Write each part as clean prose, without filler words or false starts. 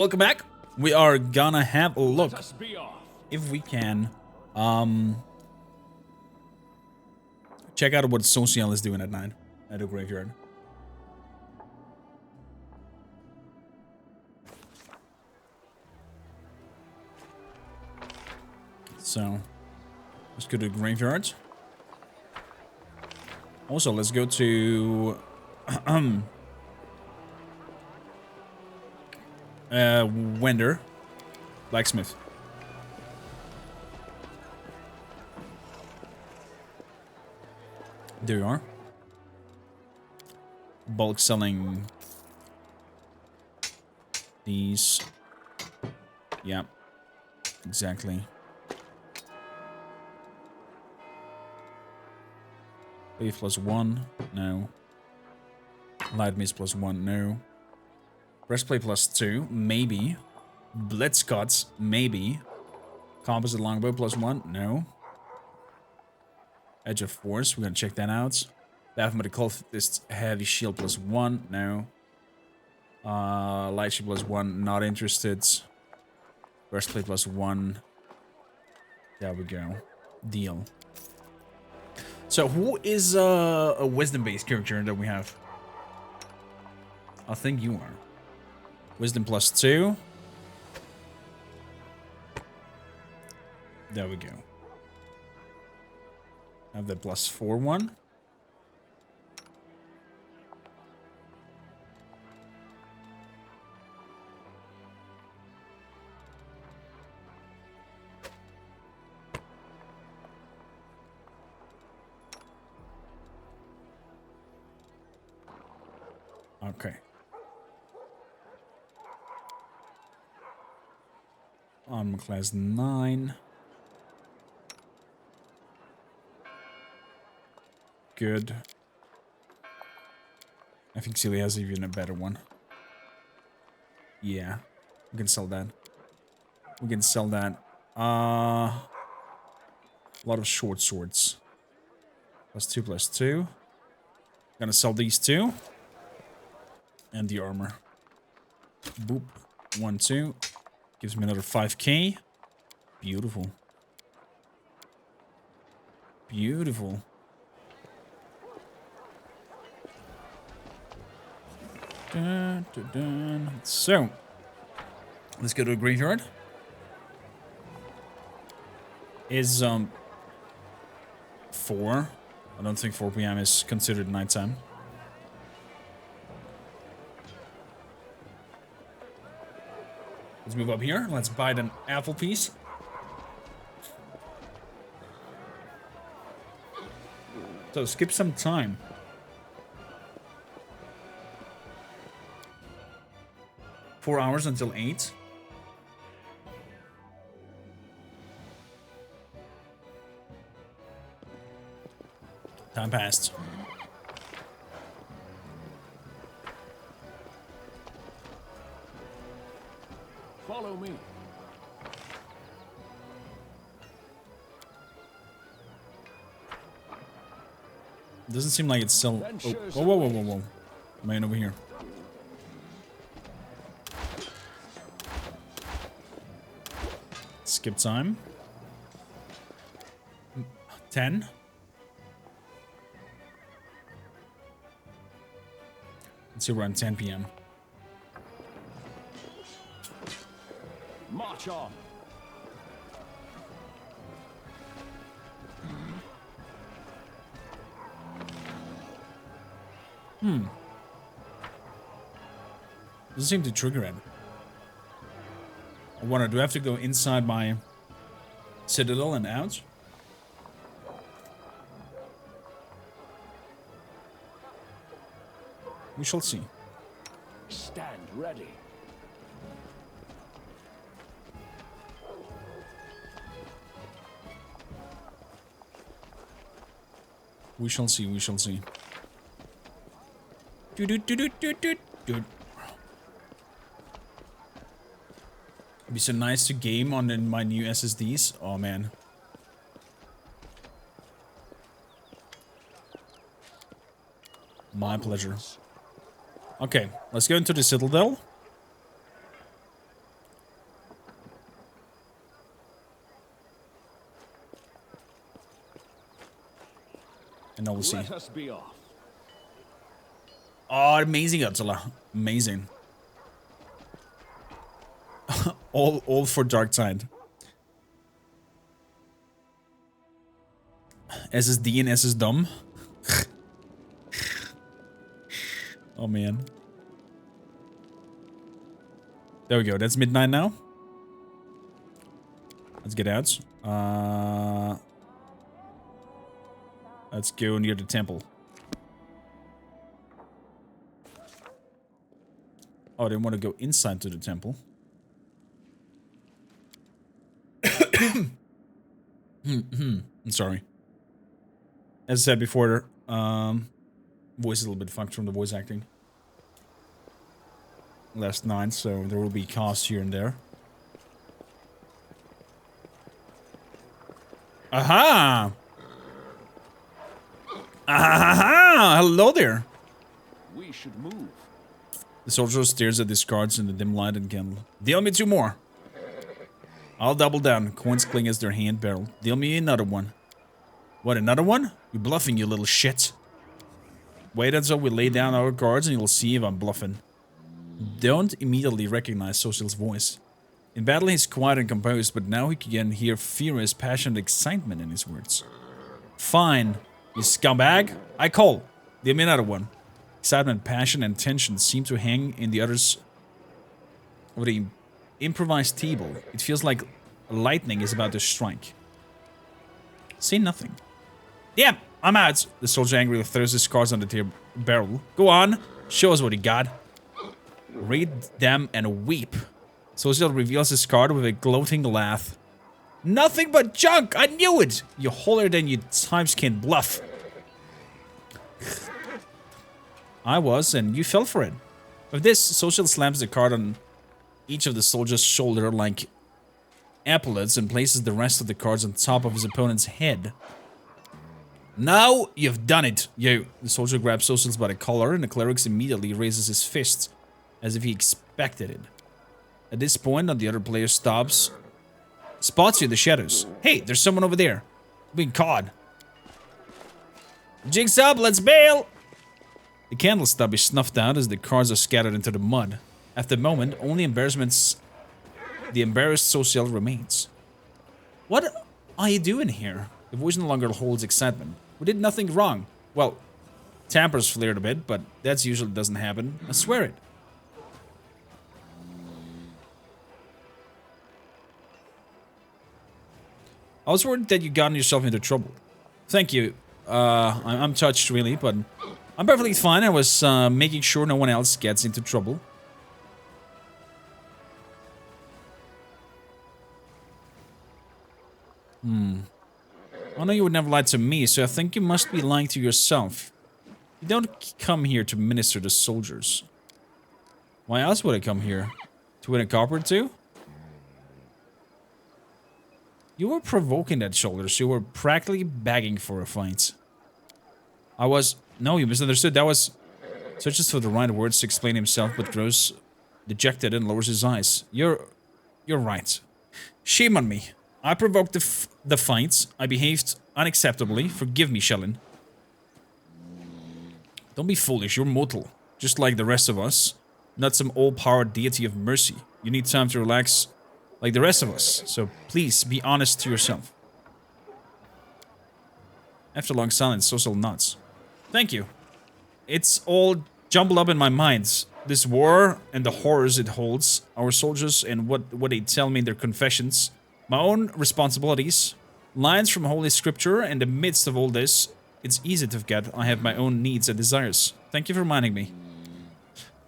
Welcome back. We are gonna have a look, if we can, check out what Social is doing at night at a graveyard. So, let's go to the graveyard. Also, let's go to Wender, blacksmith. There you are. Bulk selling these. Yeah, exactly. Leaf +1, no. Light Mist +1, no. Breastplate +2, maybe. Blitzcuts, maybe. Composite longbow +1, no. Edge of Force, we're gonna check that out. Baphomet Cultist Heavy Shield +1, no. Light Shield +1, not interested. Breastplate +1. There we go. Deal. So who is a wisdom-based character that we have? I think you are. Wisdom +2. There we go. Have the +4 one. Okay. Armor class 9. Good. I think Celia has even a better one. Yeah. We can sell that. We can sell that. A lot of short swords. +2, +2. Gonna sell these two. And the armor. Boop. 1, 2. Gives me another 5k. Beautiful. Beautiful. Dun, dun, dun. So, let's go to a graveyard. Is 4. I don't think 4 p.m. is considered nighttime. Let's move up here. Let's buy an apple piece. So skip some time. Four hours until 8. Time passed. Follow me. Doesn't seem like it's still. Oh, whoa, whoa, whoa, whoa, whoa! Man over here. Skip time. 10. Let's see, we're on 10 p.m. March on. Doesn't seem to trigger it. I wonder, do I have to go inside my citadel and out? We shall see. Stand ready. We shall see, we shall see. Do do do do do do do. It'd be so nice to game on my new SSDs. Oh man. My pleasure. Okay, let's go into the Citadel. And now we'll see. Let us be off. Oh, amazing, Ursula. Amazing. all for dark side. SSD and SSDOM. Oh man. There we go. That's midnight now. Let's get out. Let's go near the temple. Oh, they want to go inside to the temple. I'm sorry. As I said before, voice is a little bit fucked from the voice acting last night, so there will be coughs here and there. Aha! Aha! Hello there. We should move. The soldier stares at his cards in the dim light and gamble. Deal me 2 more. I'll double down. Coins cling as their hand barrel. Deal me another one. What, another one? You're bluffing, you little shit. Wait until we lay down our cards and you'll see if I'm bluffing. Don't immediately recognize Social's voice. In battle he's quiet and composed, but now he can hear furious, passionate excitement in his words. Fine, you scumbag. I call. Deal me another one. Excitement, passion, and tension seem to hang in the others of the improvised table. It feels like lightning is about to strike. Say nothing. Damn, I'm out. The soldier angrily throws his cards on the barrel. Go on, show us what you got. Read them and weep. Social reveals his card with a gloating laugh. Nothing but junk! I knew it! You're holier than you times can bluff. I was, and you fell for it. With this, Social slams the card on each of the soldiers' shoulder like epaulets and places the rest of the cards on top of his opponent's head. Now you've done it, you. The soldier grabs Socials by the collar, and the cleric immediately raises his fist, as if he expected it. At this point, the other player spots you in the shadows. Hey, there's someone over there. Being caught. Jigs up, let's bail! The candle stub is snuffed out as the cards are scattered into the mud. At the moment, only the embarrassed Social remains. What are you doing here? The voice no longer holds excitement. We did nothing wrong. Well, tampers flared a bit, but that usually doesn't happen. I swear it. I was worried that you gotten yourself into trouble. Thank you. I'm touched, really, but I'm perfectly fine. I was making sure no one else gets into trouble. I know you would never lie to me, so I think you must be lying to yourself. You don't come here to minister to soldiers. Why else would I come here? To win a copper or two? You were provoking that, Shoulders. You were practically begging for a fight. I was... No, you misunderstood. That was... Searches for the right words to explain himself, but grows dejected and lowers his eyes. You're right. Shame on me. I provoked the fight. I behaved unacceptably. Forgive me, Shellin. Don't be foolish. You're mortal. Just like the rest of us. Not some all-powered deity of mercy. You need time to relax like the rest of us. So please, be honest to yourself. After a long silence, Social nods. Thank you. It's all jumbled up in my mind. This war and the horrors it holds. Our soldiers and what they tell me in their confessions. My own responsibilities. Lines from Holy Scripture. In the midst of all this, it's easy to forget I have my own needs and desires. Thank you for reminding me.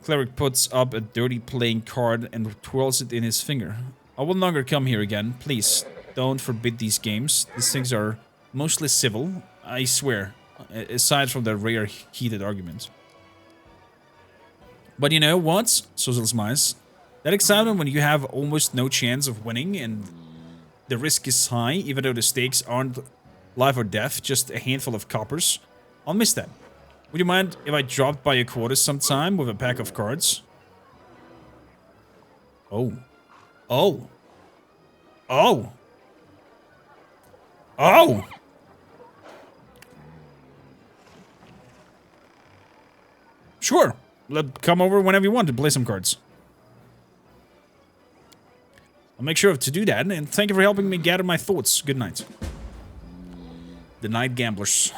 Cleric puts up a dirty playing card and twirls it in his finger. I will no longer come here again. Please, don't forbid these games. These things are mostly civil, I swear, aside from the rare heated argument. But you know what? Social smiles. That excitement when you have almost no chance of winning and the risk is high, even though the stakes aren't life or death, just a handful of coppers. I'll miss that. Would you mind if I dropped by your quarters sometime with a pack of cards? Oh. Oh. Oh. Oh. Sure. Come over whenever you want to play some cards. I'll make sure to do that, and thank you for helping me gather my thoughts. Good night. The Night Gamblers.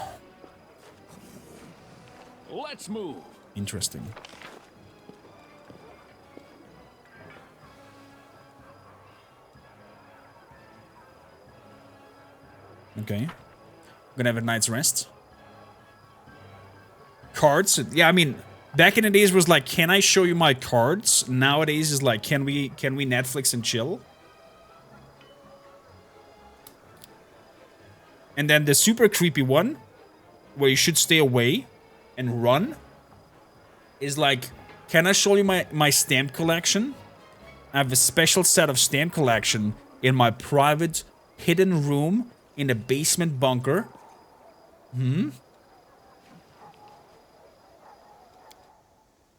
Let's move. Interesting. Okay. Gonna have a night's rest. Cards? Yeah, I mean, back in the days was like, can I show you my cards? Nowadays is like, can we Netflix and chill? And then the super creepy one, where you should stay away and run, is like, can I show you my stamp collection? I have a special set of stamp collection in my private hidden room in the basement bunker.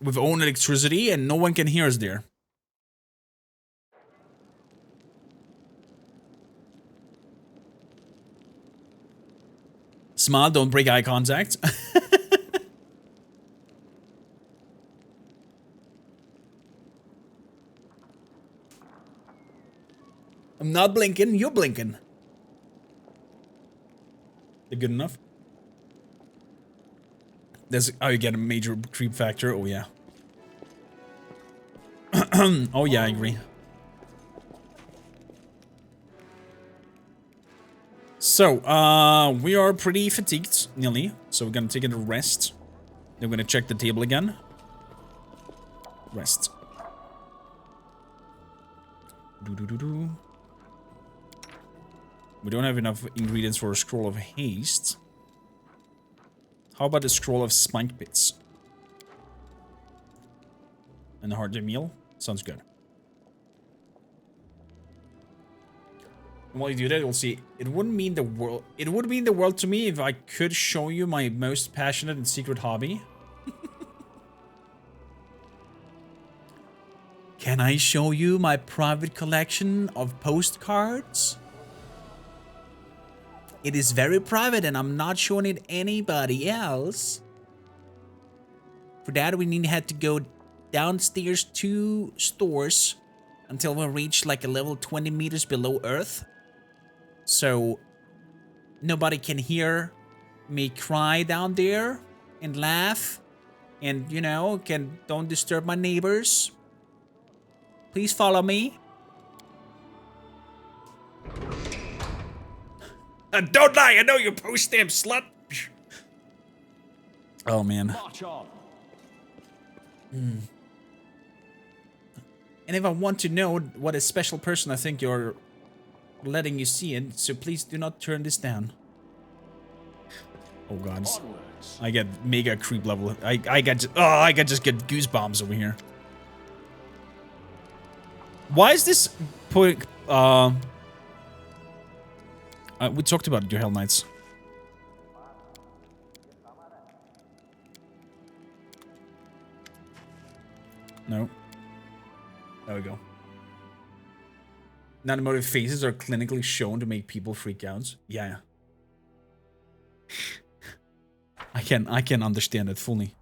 With own electricity and no one can hear us there. Smile, don't break eye contact. I'm not blinking, you're blinking. They're good enough. That's how you get a major creep factor. Oh, yeah. Oh, yeah, I agree. So, we are pretty fatigued, nearly. So we're gonna take a rest. Then we're gonna check the table again. Rest. Do-do-do-do. We don't have enough ingredients for a scroll of haste. How about a scroll of spike bits? And a hearty meal? Sounds good. And while you do that, you'll see, it wouldn't mean the world. It would mean the world to me if I could show you my most passionate and secret hobby. Can I show you my private collection of postcards? It is very private and I'm not showing it anybody else. For that, we need to have to go downstairs 2 stores until we reach like a level 20 meters below Earth. So nobody can hear me cry down there and laugh and, you know, don't disturb my neighbors. Please follow me. Don't lie, I know you post-stamp slut. Oh, man. March on. And if I want to know what a special person I think you're letting you see it, so please do not turn this down. Oh, God. Onwards. I get mega creep level. I just get goosebumps over here. Why is this putting... we talked about your Hell Knights. No. There we go. Non-emotive faces are clinically shown to make people freak out. Yeah. I can understand it fully.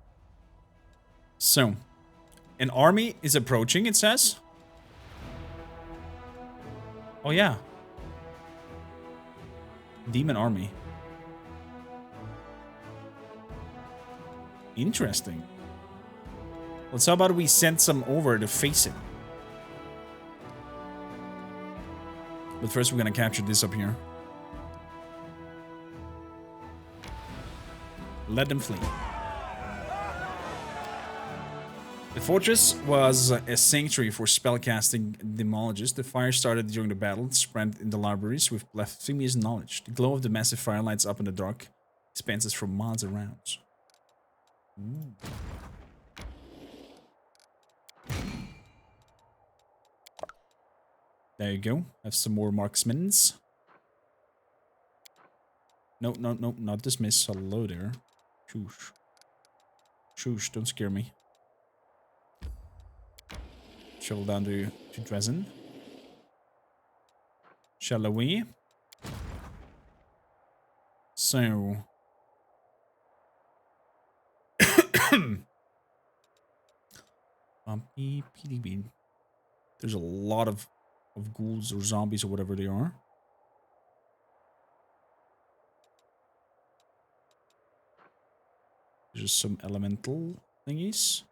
So, an army is approaching, it says. Oh, yeah. Demon army. Interesting. Well, so how about we send some over to face it? But first we're gonna capture this up here. Let them flee. The fortress was a sanctuary for spellcasting demologists. The fire started during the battle, spread in the libraries with blasphemous knowledge. The glow of the massive fire lights up in the dark expanses for miles around. Ooh. There you go. Have some more marksmans. No, no, no, not dismiss. Hello there. Shoosh. Shoosh, don't scare me. Shovel down to Dresden. Shall we? So. Bumpy PDB. There's a lot of ghouls or zombies or whatever they are. There's just some elemental thingies.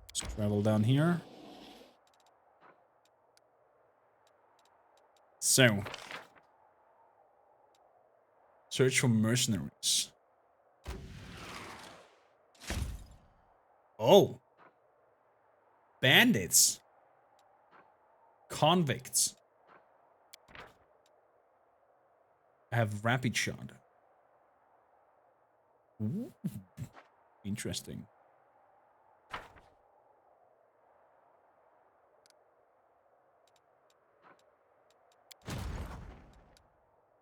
Let's travel down here. So, search for mercenaries. Oh. Bandits. Convicts. I have rapid shot. Ooh. Interesting.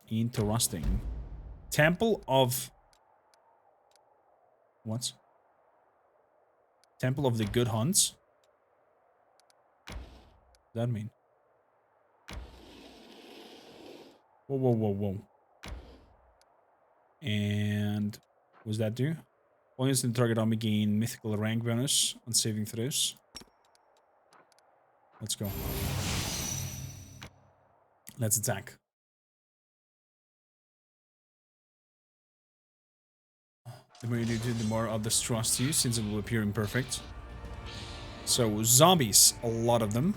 Interesting. Temple of... What? Temple of the Good Hunts? What does that mean? Whoa, whoa, whoa, whoa. And... what does that do? All instant target army gain mythical rank bonus on saving throws. Let's go. Let's attack. The more you do, the more others trust you, since it will appear imperfect. So, zombies. A lot of them.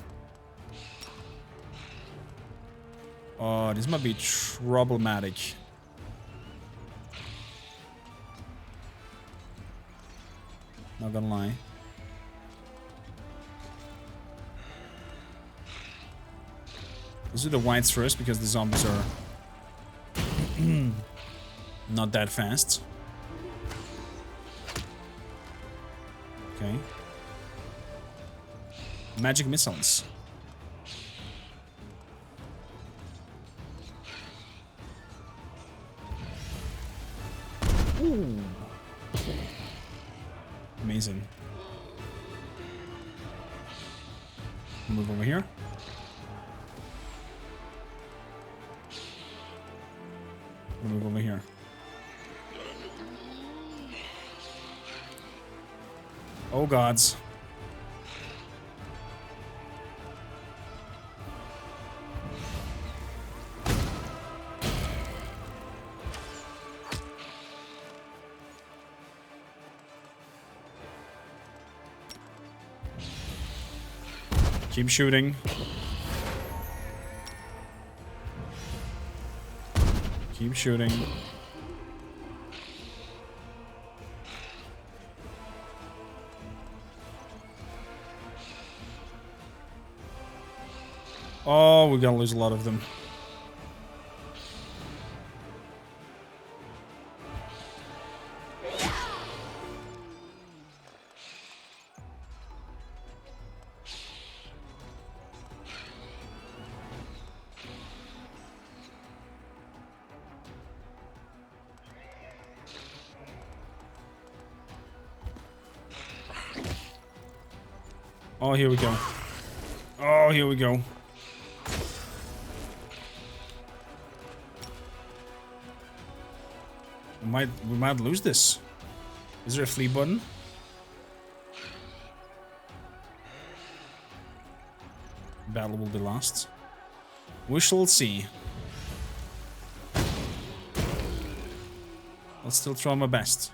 Oh, this might be problematic. Not gonna lie. Let's do the whites first, because the zombies are not that fast. Okay. Magic missiles. Ooh. Amazing. Move over here. Move over here. Oh gods. Keep shooting. Keep shooting. Oh, we're gonna lose a lot of them. Oh, here we go. Oh, here we go. We might lose this. Is there a flee button? Battle will be lost. We shall see. I'll still try my best.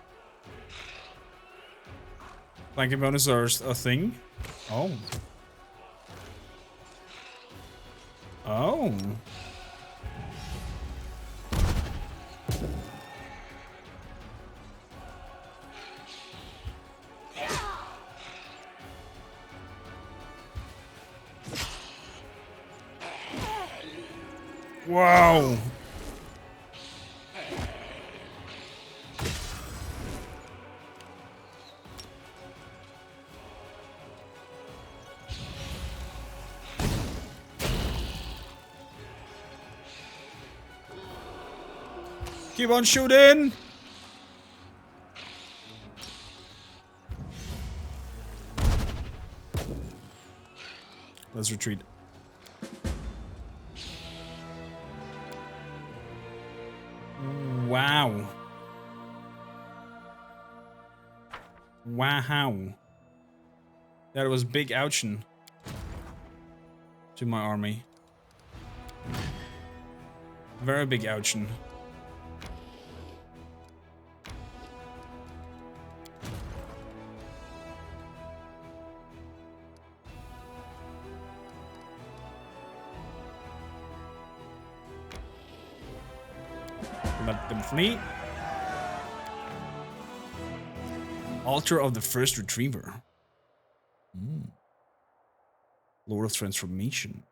Flanking bonus are a thing. Oh. Oh. Wow. Keep on shooting. Let's retreat. Wow. Wow. That was big ouchin to my army. Very big ouchin. Let them flee. Altar of the First Retriever. Lord of Transformation.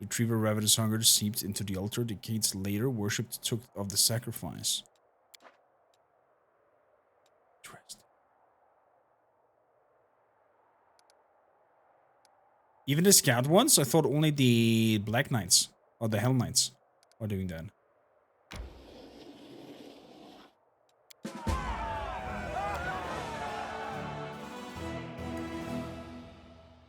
Retriever ravenous hunger seeped into the altar. Decades later, worshipped took of the sacrifice. Interesting. Even the scout ones? I thought only the Black Knights or the Hell Knights are doing that.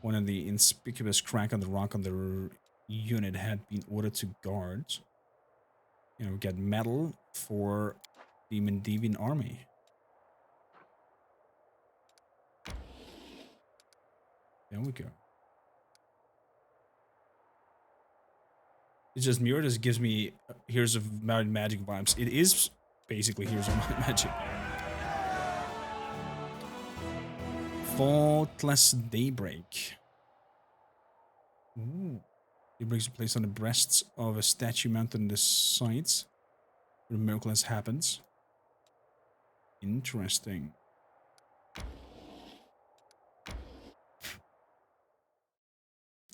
One of the inconspicuous crack on the rock on the unit had been ordered to guard. You know, get medal for the Mendevian army. There we go. It's just mirrored. This gives me Heroes of Might and Magic vibes. It is basically Heroes of Might and Magic. Faultless Daybreak. Ooh. Daybreaks are placed on the breasts of a statue mounted on the sides. Where a miracle has happened. Interesting.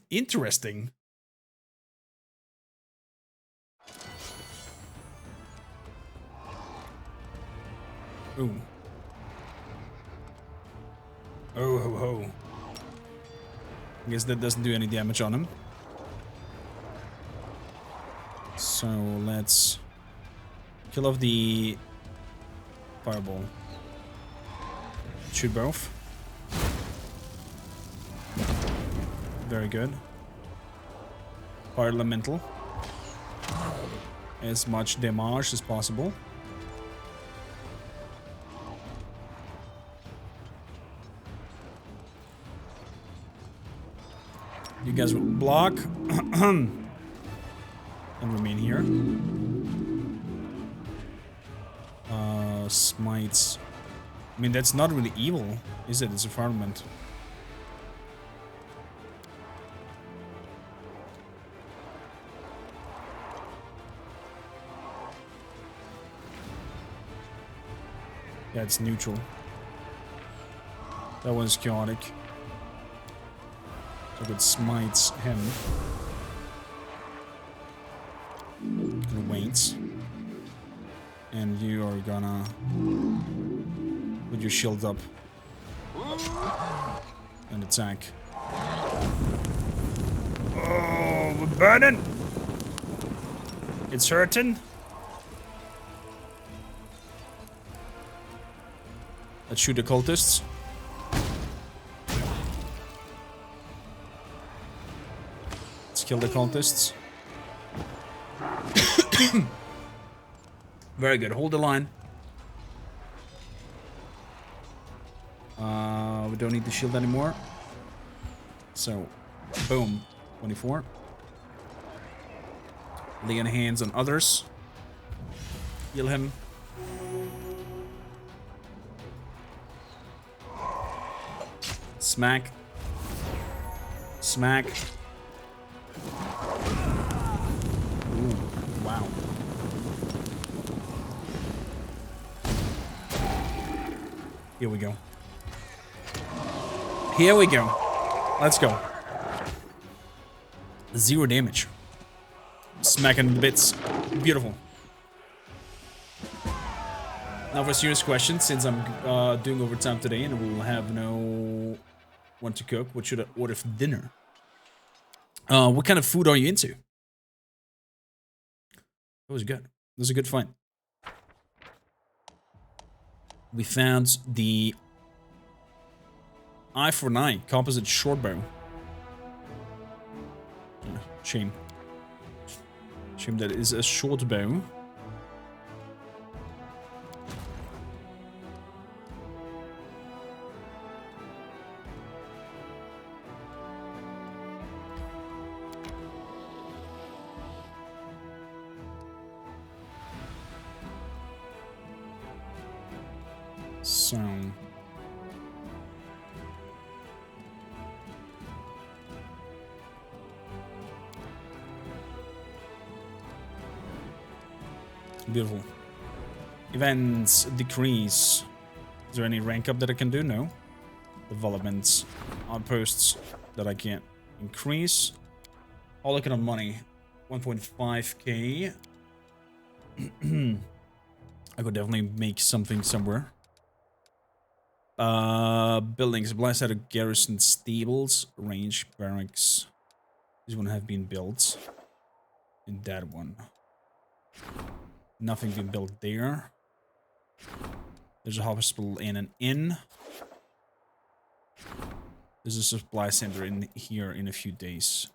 Interesting. Ooh. Oh ho ho. I guess that doesn't do any damage on him. So let's kill off the fireball. Shoot both. Very good. Fire elemental. As much damage as possible. You guys will block and remain here. Smites. I mean, that's not really evil, is it? It's a firmament. Yeah, it's neutral. That one's chaotic. So it smites him. Gonna wait. And you are gonna put your shield up and attack. Oh, we're burning! It's hurting. Let's shoot the cultists. Let's kill the cultists. Very good. Hold the line. We don't need the shield anymore. So, boom. 24. Laying hands on others. Heal him. Smack. Smack. Ooh, wow. Here we go. Here we go. Let's go. 0 damage. Smacking the bits. Beautiful. Now for a serious question, since I'm doing overtime today and we'll have no one to cook, what should I order for dinner? What kind of food are you into? That was good. That was a good fight. We found the E41 composite short bow. Shame. Shame that it is a short bow. So... Beautiful. Events decrease. Is there any rank up that I can do? No. Developments. Outposts that I can't increase. All looking on money. 1.5k. I could definitely make something somewhere. Buildings. Supply side of garrison stables. Range barracks. These one have been built. And that one. Nothing been built there. There's a hospital and an inn. There's a supply center in here in a few days.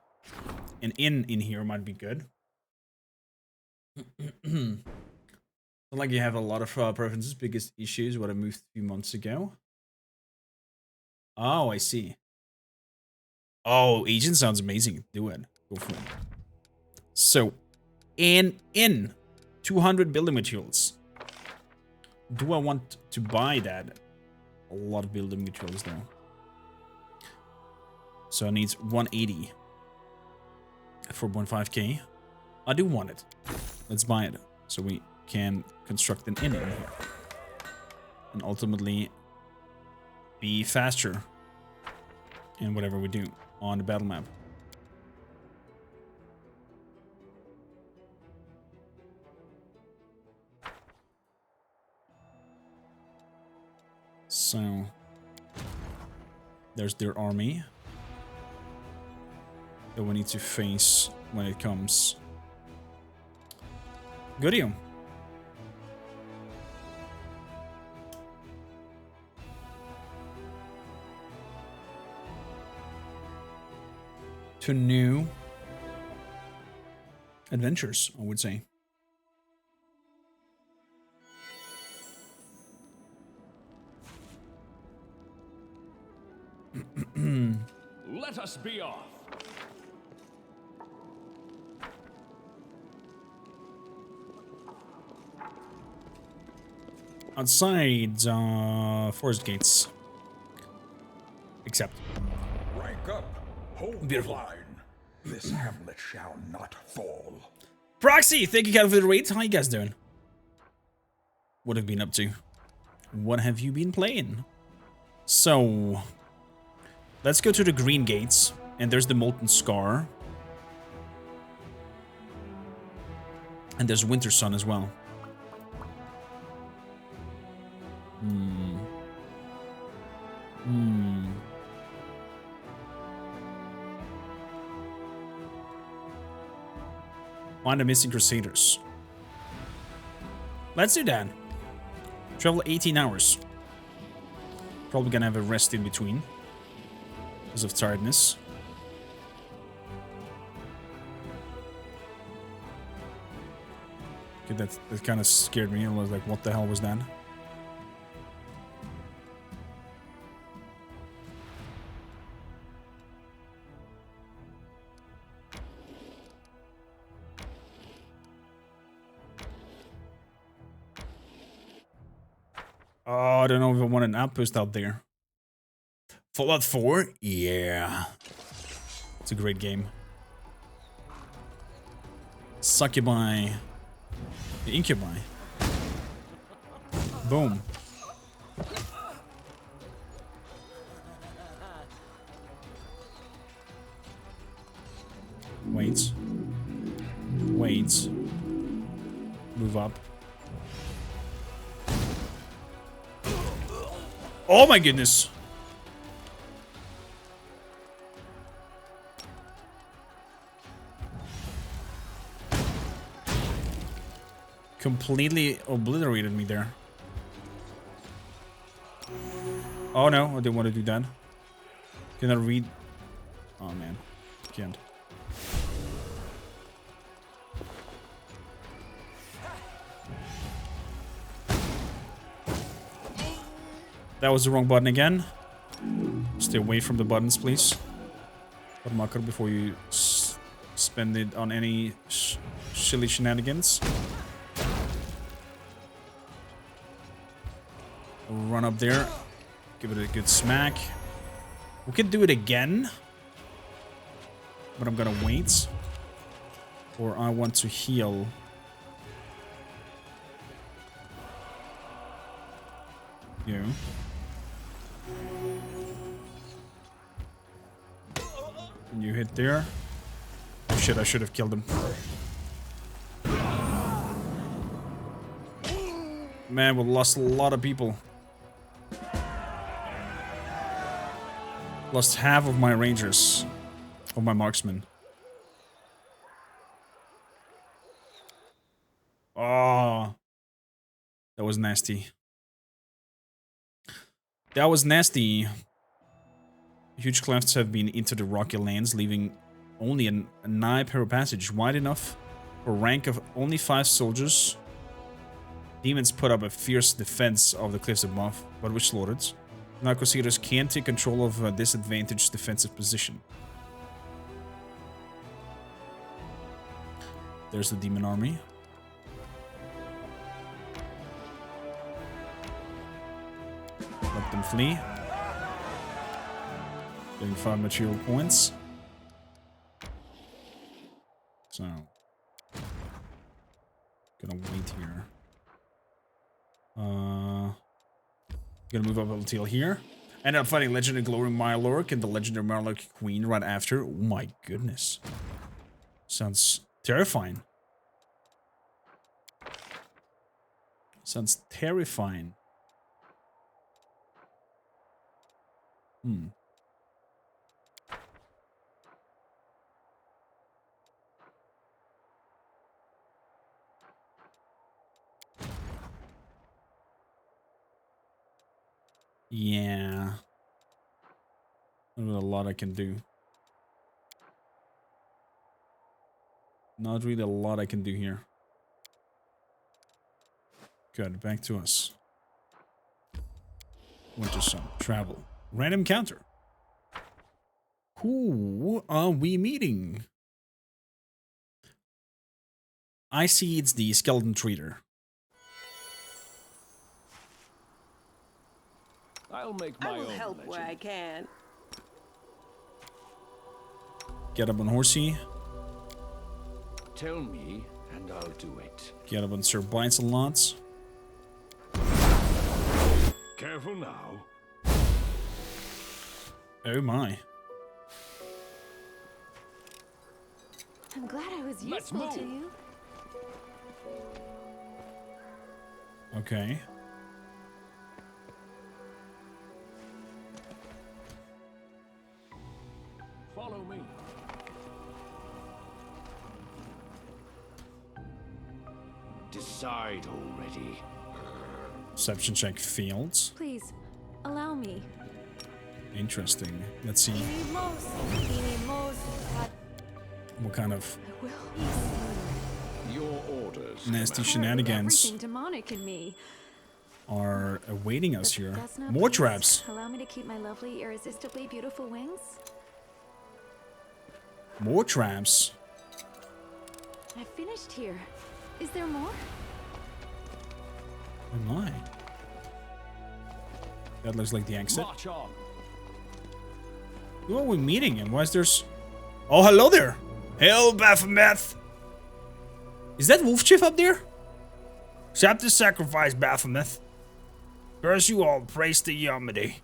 An inn in here might be good. Not like you have a lot of preferences. Biggest issues what I moved a few months ago. Oh, I see. Oh, agent sounds amazing. Do it. Go for it. So, an inn. 200 building materials. Do I want to buy that? A lot of building materials though. So it needs 180. 4.5k. I do want it. Let's buy it. So we can construct an inn in here. And ultimately be faster in whatever we do on the battle map. So, there's their army that we need to face when it comes. Goodie. To new adventures, I would say. Let us be off. Outside, forest gates. Except. Rank up. Hold Beautiful. the line. This hamlet shall not fall. Proxy, thank you, Cat, for the raid. How you guys doing? What have you been up to? What have you been playing? So, let's go to the green gates. And there's the Molten Scar. And there's Winter Sun as well. Find the missing Crusaders. Let's do that. Travel 18 hours. Probably gonna have a rest in between. Because of tiredness. Okay, that kind of scared me. I was like, what the hell was that? Oh, I don't know if I want an outpost out there. Fallout 4? Yeah. It's a great game. Succubi. The Incubi. Boom. Wait. Wait. Move up. Oh my goodness. Completely obliterated me there. Oh no, I didn't want to do that. Can I read? Oh man, can't. That was the wrong button again. Stay away from the buttons, please. Kormakr, before you spend it on any silly shenanigans. run up there. Give it a good smack. We could do it again. But I'm gonna wait. Or I want to heal. You. And you hit there. Oh shit, I should have killed him. Man, we lost a lot of people. Lost half of my rangers. Of my marksmen. Oh. That was nasty. That was nasty. Huge clefts have been into the rocky lands, leaving only a narrow passage wide enough for a rank of only 5 soldiers. Demons put up a fierce defense of the cliffs above, but were slaughtered. Narcoseaters can't take control of a disadvantaged defensive position. There's the demon army. Let them flee. Getting 5 material points. So, gonna wait here. Gonna move up until here. End up fighting Legendary Glory Mylork and the Legendary Mylork Queen right after. Oh my goodness. Sounds terrifying. Sounds terrifying. Hmm. Yeah. Not really a lot I can do. Not really a lot I can do here. Good, back to us. Winter Sun. Travel. Random counter. Who are we meeting? I see it's the skeleton trader. I'll make my I will own help legend. where I can. Get up on Horsey. Tell me, and I'll do it. Get up on Sir Bites and Lots. Careful now. Oh my. I'm glad I was Let's useful to move. you. Okay. Follow me. Decide already. Perception check failed. Please, allow me. Interesting. Let's see what kind of I will be soon. Your orders. nasty Part of shenanigans Everything demonic in me. are awaiting us But here. that's no More peace. traps. Allow me to keep my lovely, irresistibly beautiful wings. More traps. I finished here. Is there more? Oh my. That looks like the exit. March on. Who are we meeting and why is there's... Oh, hello there. Hail, Baphomet. Is that Wolf Chief up there? Accept the sacrifice, Baphomet. Curse you all, praise the Yamadi.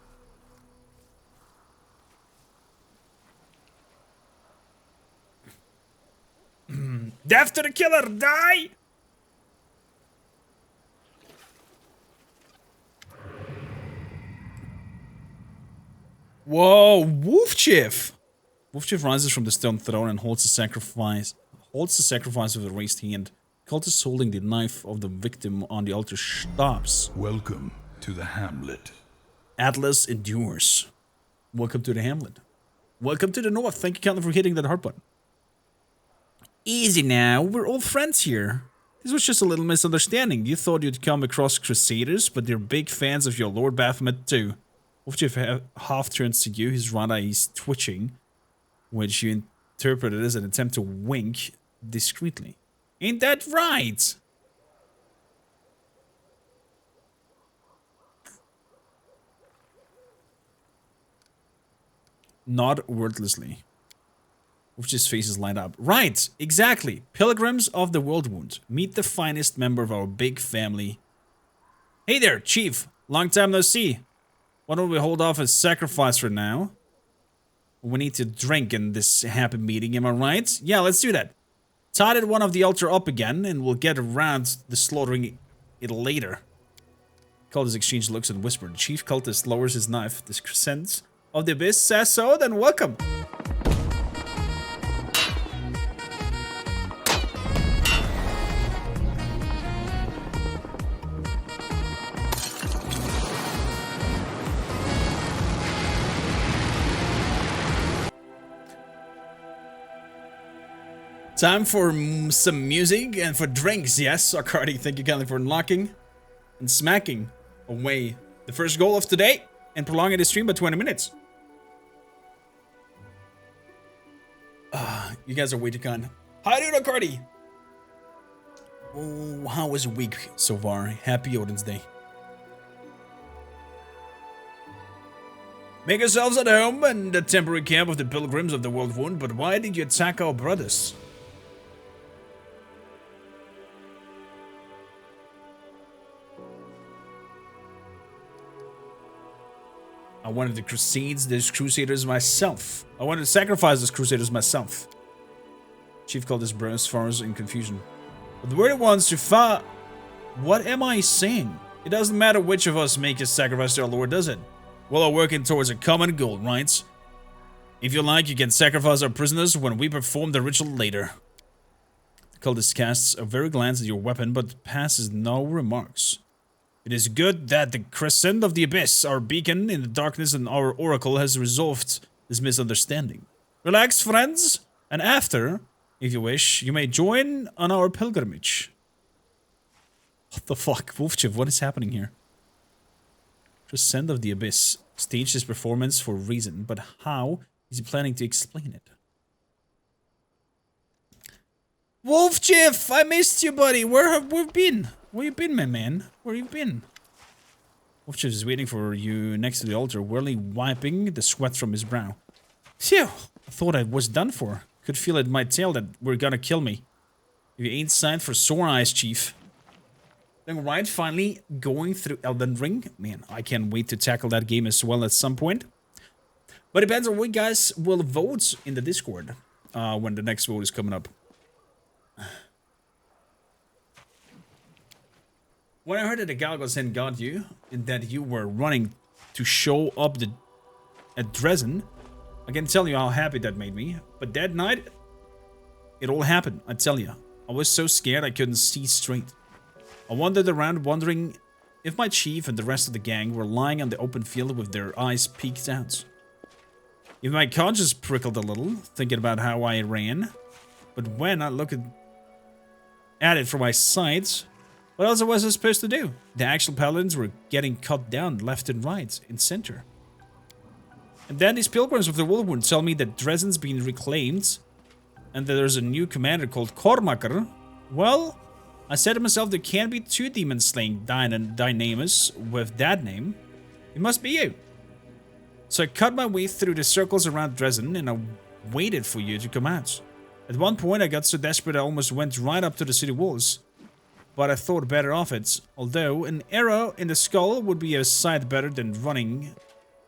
Death to the killer, die! Whoa, Wolf Chief! Wolf Chief rises from the stone throne and holds the sacrifice. With a raised hand. Cultist holding the knife of the victim on the altar stops. Welcome to the hamlet. Atlas endures. Welcome to the hamlet. Welcome to the north. Thank you, Captain, for hitting that heart button. Easy now. We're all friends here. This was just a little misunderstanding. You thought you'd come across Crusaders, but they're big fans of your Lord Baphomet too. Wolf Chief half turns to you. His right eye is twitching, which you interpreted as an attempt to wink discreetly. Ain't that right? Not wordlessly. Which his faces light up. Right, exactly. Pilgrims of the World Wound. Meet the finest member of our big family. Hey there, Chief. Long time no see. Why don't we hold off a sacrifice for now? We need to drink in this happy meeting, am I right? Yeah, let's do that. Tied one of the altar up again, and we'll get around the slaughtering it later. Cultist exchange looks and whisper. The chief cultist lowers his knife. The crescent of the abyss says so, then welcome. Time for some music and for drinks, yes. Arcadi, thank you kindly for unlocking and smacking away the first goal of today and prolonging the stream by 20 minutes. You guys are way too kind. Hi, dude, Arcadi. Oh, how was your week so far? Happy Odin's Day. Make yourselves at home in the temporary camp of the Pilgrims of the World Wound, but why did you attack our brothers? I wanted to crusade those crusaders myself. I wanted to sacrifice those crusaders myself. Chief called his bros fars in confusion. But we're the ones to fight. What am I saying? It doesn't matter which of us make a sacrifice to our Lord, does it? We're all working towards a common goal, right? If you like, you can sacrifice our prisoners when we perform the ritual later. The cultist casts a very glance at your weapon, but passes no remarks. It is good that the crescent of the abyss, our beacon in the darkness, and our oracle has resolved this misunderstanding. Relax, friends, and after, if you wish, you may join on our pilgrimage. What the fuck? Wolfchiv, what is happening here? Crescent of the abyss staged his performance for a reason, but how is he planning to explain it? Wolfchiv, I missed you, buddy. Where have we been? Where you been, my man? Where you been? Wolfchiv is waiting for you next to the altar, whirly wiping the sweat from his brow. Phew! I thought I was done for. Could feel it in my tail that we're gonna kill me. If you ain't signed for sore eyes, Chief. Then right, finally going through Elden Ring. Man, I can't wait to tackle that game as well at some point. But it depends on what guys will vote in the Discord when the next vote is coming up. When I heard that the Galgos got you, and that you were running to show up at Dresden, I can tell you how happy that made me. But that night, it all happened, I tell you. I was so scared I couldn't see straight. I wandered around wondering if my chief and the rest of the gang were lying on the open field with their eyes peeked out. Even my conscience prickled a little, thinking about how I ran. But when I looked at it from my sides, what else was I supposed to do? The actual paladins were getting cut down left and right, in center. And then these pilgrims of the World Wound tell me that Dresden's been reclaimed, and that there's a new commander called Kormakr. Well, I said to myself, there can't be two demon-slaying dynamis with that name. It must be you. So I cut my way through the circles around Dresden, and I waited for you to come out. At one point, I got so desperate I almost went right up to the city walls. But I thought better of it, although an arrow in the skull would be a sight better than running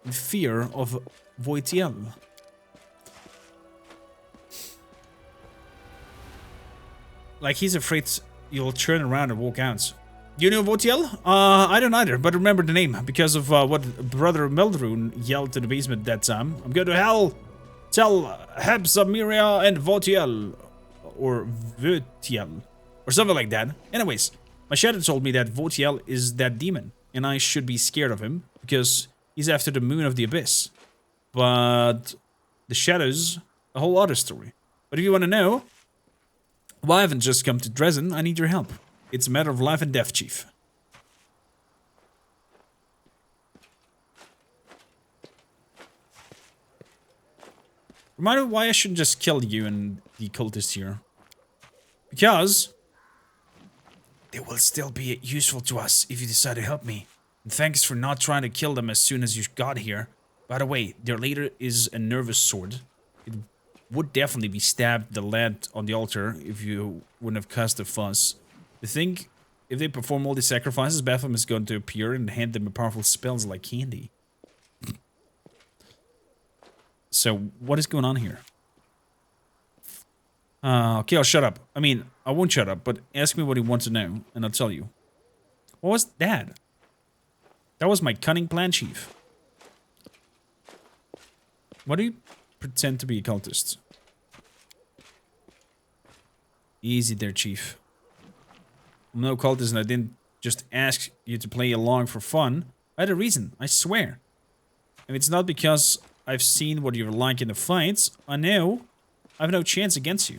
in fear of Voitiel. Like he's afraid you'll turn around and walk out. You know Voitiel? I don't either, but remember the name because of what Brother Meldrune yelled in the basement that time. I'm going to hell! Tell Hebsamiria and Voitiel, or Voitiel. Or something like that. Anyways, my shadow told me that Voitiel is that demon, and I should be scared of him, because he's after the moon of the abyss. But the shadow's a whole other story. But if you want to know, well, I haven't just come to Dresden, I need your help. It's a matter of life and death, Chief. Remind me why I shouldn't just kill you and the cultist here. Because they will still be useful to us if you decide to help me. And thanks for not trying to kill them as soon as you got here. By the way, their leader is a nervous sword. It would definitely be stabbed the lad on the altar if you wouldn't have caused a fuss. You think if they perform all these sacrifices, Baphomet is going to appear and hand them powerful spells like candy. So, what is going on here? Okay, I'll shut up. I mean, I won't shut up, but ask me what you want to know, and I'll tell you. What was that? That was my cunning plan, Chief. Why do you pretend to be a cultist? Easy there, Chief. I'm no cultist and I didn't just ask you to play along for fun. I had a reason, I swear. And it's not because I've seen what you're like in the fights. I know I have no chance against you.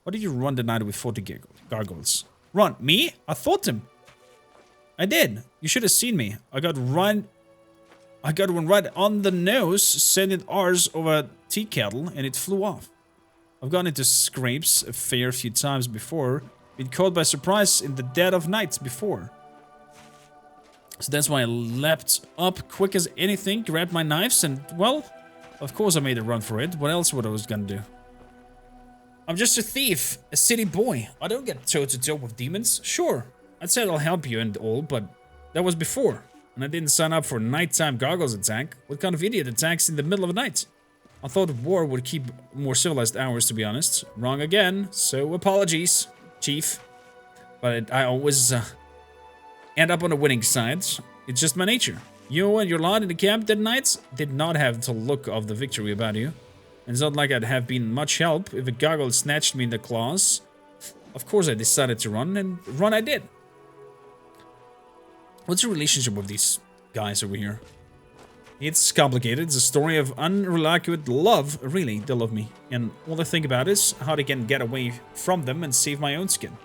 Why did you run the night with 40 gargoyles? Run? Me? I fought them. I did. You should have seen me. I got one right on the nose, sending ours over a tea kettle, and it flew off. I've gone into scrapes a fair few times before. Been caught by surprise in the dead of night before. So that's why I leapt up quick as anything, grabbed my knives, and, well, of course I made a run for it. What else would I was gonna do? I'm just a thief, a city boy. I don't get toe-to-toe with demons. Sure, I'd said I'll help you and all, but that was before. And I didn't sign up for a nighttime gargoyles attack. What kind of idiot attacks in the middle of the night? I thought war would keep more civilized hours, to be honest. Wrong again, so apologies, Chief. But I always end up on the winning side. It's just my nature. You and your lot in the camp that night did not have the look of the victory about you. And it's not like I'd have been much help if a gargoyle snatched me in the claws. Of course I decided to run, and run I did. What's your relationship with these guys over here? It's complicated. It's a story of unrequited love. Really, they love me. And all I think about is how they can get away from them and save my own skin.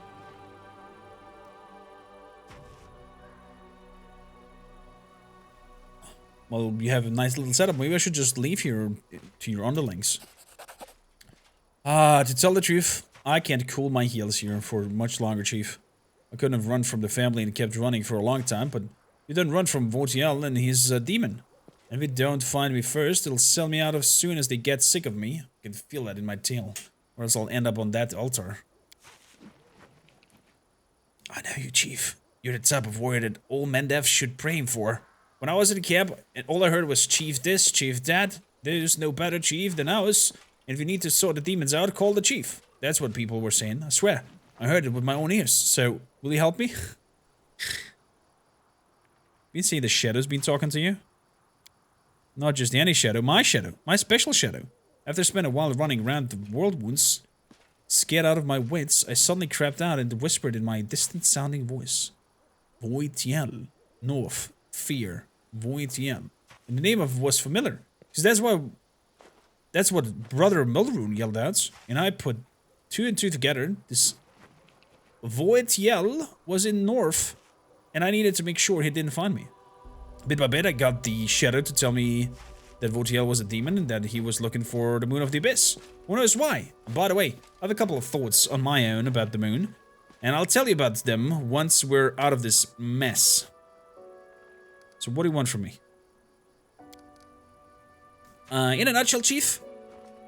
Well, you have a nice little setup. Maybe I should just leave here to your underlings. To tell the truth, I can't cool my heels here for much longer, Chief. I couldn't have run from the family and kept running for a long time, but you don't run from Votiel and he's a demon. And if they don't find me first, it'll sell me out as soon as they get sick of me. I can feel that in my tail. Or else I'll end up on that altar. I know you, Chief. You're the type of warrior that all Mendev should pray him for. When I was in the camp, and all I heard was Chief this, Chief that. There's no better Chief than ours. And if you need to sort the demons out, call the Chief. That's what people were saying, I swear. I heard it with my own ears. So, will you help me? Been seeing the shadows been talking to you? Not just any shadow, my special shadow. After spending a while running around the world wounds, scared out of my wits, I suddenly crept out and whispered in my distant-sounding voice. Voitiel, North, Fear, Voitiel. And the name of it was familiar, because that's what Brother Mulroon yelled out, and I put two and two together. This Voitiel was in North, and I needed to make sure he didn't find me. Bit by bit, I got the shadow to tell me that Votiel was a demon and that he was looking for the Moon of the Abyss. Who knows why? And by the way, I have a couple of thoughts on my own about the moon, and I'll tell you about them once we're out of this mess. So what do you want from me? In a nutshell, Chief,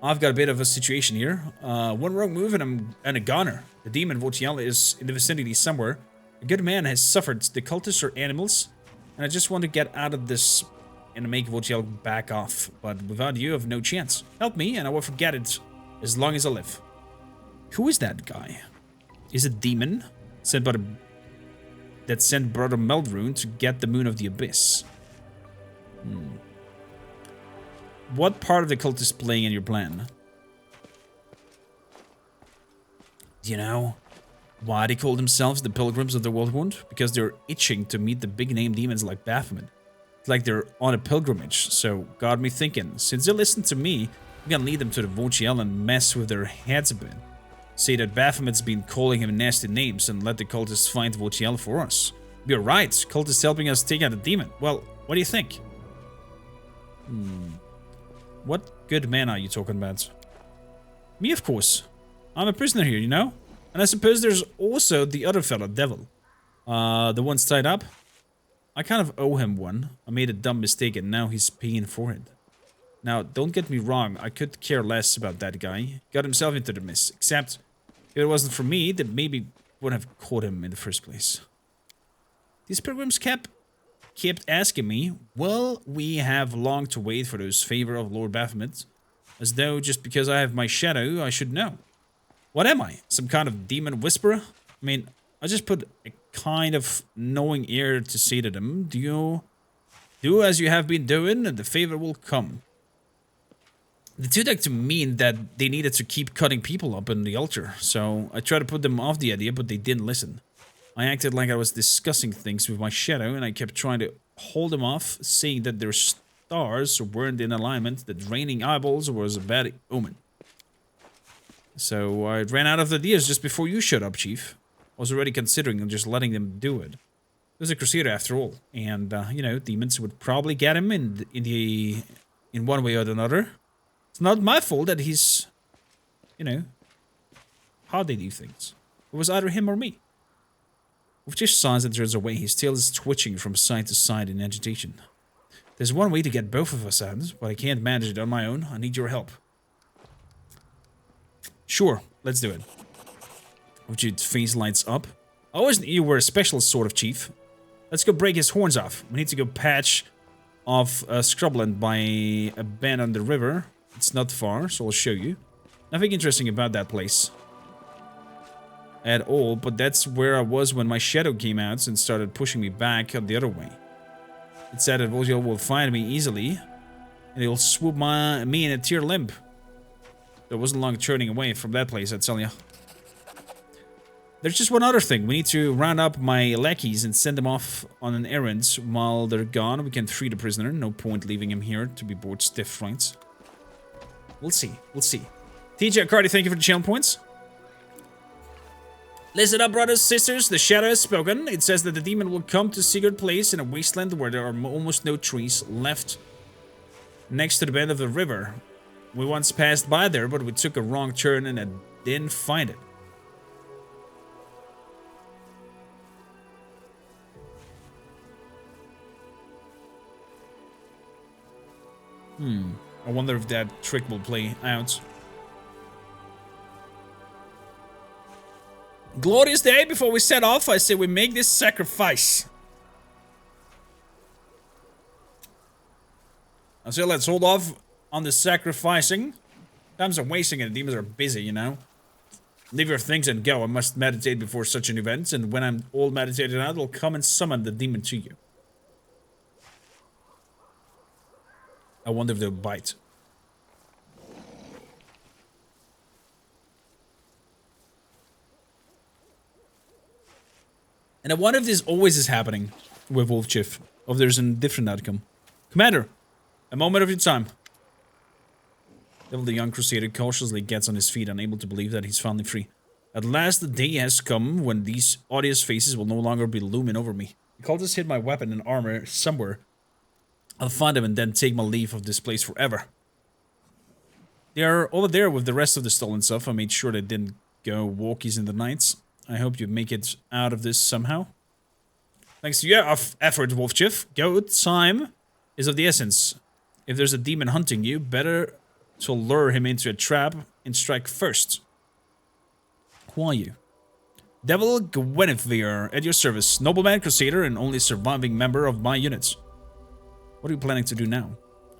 I've got a bit of a situation here. One wrong move and I'm a goner. The demon Votiel is in the vicinity somewhere. A good man has suffered. The cultists are animals. And I just want to get out of this and make Votiel back off. But without you, I have no chance. Help me, and I will forget it as long as I live. Who is that guy? Is it demon sent by that sent Brother Meldrune to get the Moon of the Abyss? What part of the cult is playing in your plan? Do you know why they call themselves the Pilgrims of the World Wound? Because they're itching to meet the big-name demons like Baphomet. It's like they're on a pilgrimage, so got me thinking. Since they listen to me, I'm gonna lead them to the Votiel and mess with their heads a bit. Say that Baphomet's been calling him nasty names and let the cultists find Votiel for us. You're right, cultists helping us take out the demon. Well, what do you think? What good man are you talking about? Me, of course. I'm a prisoner here, you know? And I suppose there's also the other fella, Devil. The one's tied up. I kind of owe him one. I made a dumb mistake and now he's paying for it. Now, don't get me wrong, I could care less about that guy. He got himself into the mess, except if it wasn't for me, then maybe wouldn't have caught him in the first place. These pilgrims kept asking me, will we have long to wait for those favor of Lord Baphomet? As though just because I have my shadow, I should know. What am I? Some kind of demon whisperer? I mean, I just put a kind of knowing ear to say to them, do as you have been doing, and the favor will come. They took that to mean that they needed to keep cutting people up in the altar, so I tried to put them off the idea, but they didn't listen. I acted like I was discussing things with my shadow, and I kept trying to hold them off, saying that their stars weren't in alignment, that raining eyeballs was a bad omen. So I ran out of ideas just before you showed up, Chief. I was already considering just letting them do it. It was a crusader after all, and, you know, demons would probably get him in one way or another. It's not my fault that he's, you know, how they do things. It was either him or me. With just signs that there's a way, his tail is twitching from side to side in agitation. There's one way to get both of us out, but I can't manage it on my own. I need your help. Sure, let's do it. With face lights up. I always knew you were a special sort of chief. Let's go break his horns off. We need to go patch off Scrubland by a bend on the river. It's not far, so I'll show you. Nothing interesting about that place at all, but that's where I was when my shadow came out and started pushing me back the other way. It said that Volio will find me easily, and he'll swoop me in a tear limb. There wasn't long turning away from that place, I tell ya. There's just one other thing. We need to round up my lackeys and send them off on an errand. While they're gone, we can free the prisoner. No point leaving him here to be bored stiff, right? We'll see. We'll see. TJ Cardi, thank you for the channel points. Listen up, brothers, sisters. The shadow has spoken. It says that the demon will come to a secret place in a wasteland where there are almost no trees left next to the bend of the river. We once passed by there, but we took a wrong turn and I didn't find it. I wonder if that trick will play out. Glorious day. Before we set off, I say we make this sacrifice. I say let's hold off on the sacrificing. Times are wasting and the demons are busy, you know. Leave your things and go. I must meditate before such an event, and when I'm all meditated out, I'll come and summon the demon to you. I wonder if they'll bite. And I wonder if this always is happening with Wolfchief, or if there's a different outcome. Commander, a moment of your time. Devil the young crusader cautiously gets on his feet, unable to believe that he's finally free. At last the day has come when these odious faces will no longer be looming over me. The cultists hid my weapon and armor somewhere. I'll find them and then take my leave of this place forever. They are over there with the rest of the stolen stuff. I made sure they didn't go walkies in the nights. I hope you make it out of this somehow. Thanks to your effort, Wolfchief. Go, time is of the essence. If there's a demon hunting you, better to lure him into a trap and strike first. Who are you? Devil Guinevere, at your service. Nobleman, crusader, and only surviving member of my units. What are you planning to do now?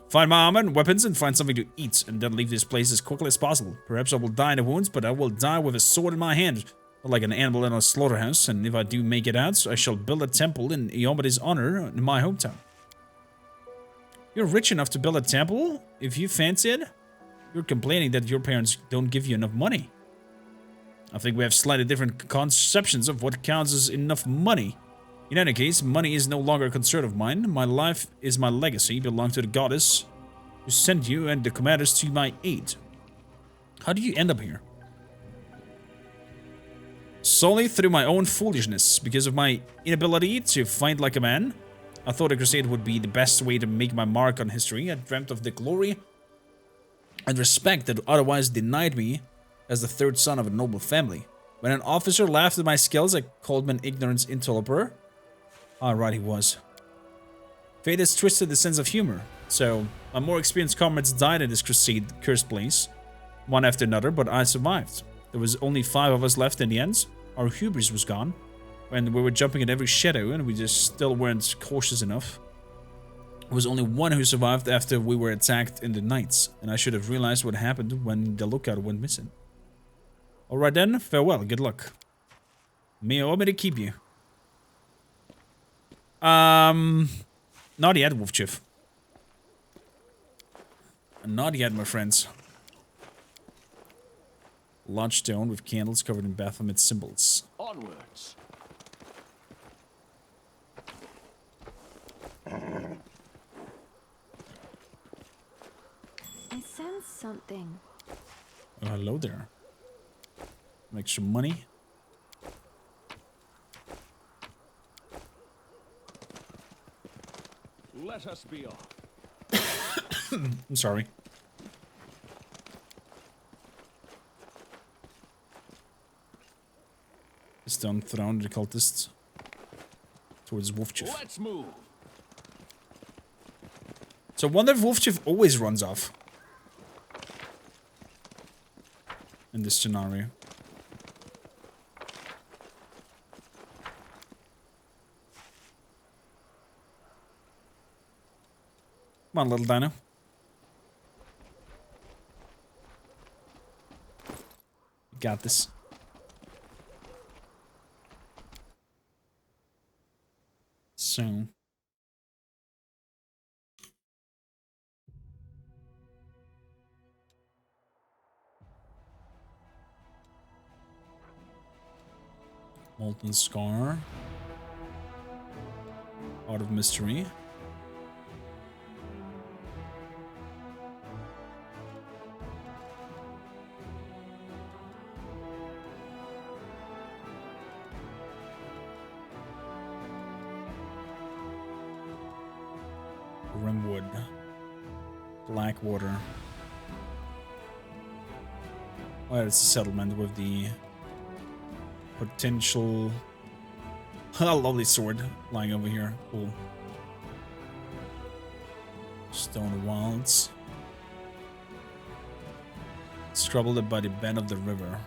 Find my armor and weapons and find something to eat, and then leave this place as quickly as possible. Perhaps I will die in the wounds, but I will die with a sword in my hand, not like an animal in a slaughterhouse, and if I do make it out, I shall build a temple in Iomede's honor in my hometown. You're rich enough to build a temple, if you fancy it? You're complaining that your parents don't give you enough money. I think we have slightly different conceptions of what counts as enough money. In any case, money is no longer a concern of mine. My life is my legacy, belong to the goddess who sent you and the commanders to my aid. How did you end up here? Solely through my own foolishness, because of my inability to fight like a man. I thought a crusade would be the best way to make my mark on history. I dreamt of the glory and respect that otherwise denied me as the third son of a noble family. When an officer laughed at my skills, I called him an ignorant interloper. Ah, right, he was. Fate has twisted the sense of humor. So, my more experienced comrades died in this crusade, cursed place, one after another, but I survived. There was only 5 of us left in the end. Our hubris was gone, when we were jumping at every shadow and we just still weren't cautious enough. There was only one who survived after we were attacked in the night, and I should have realized what happened when the lookout went missing. Alright then, farewell, good luck. May I keep you. Not yet, Wolfchief. Not yet, my friends. Large stone with candles covered in Baphomet symbols. Onwards. I sense something. Oh, hello there. Make some money. Let us be off. I'm sorry. Stone thrown the cultists towards Wolfchief. Let's move. So I wonder if Wolfchief always runs off in this scenario. Come on, little dino. You got this. So. Molten Scar. Out of Mystery. Rimwood. Blackwater. Oh, yeah, it's a settlement with the potential. A lovely sword lying over here. Cool. Stone Wilds. It's troubled by the bend of the river.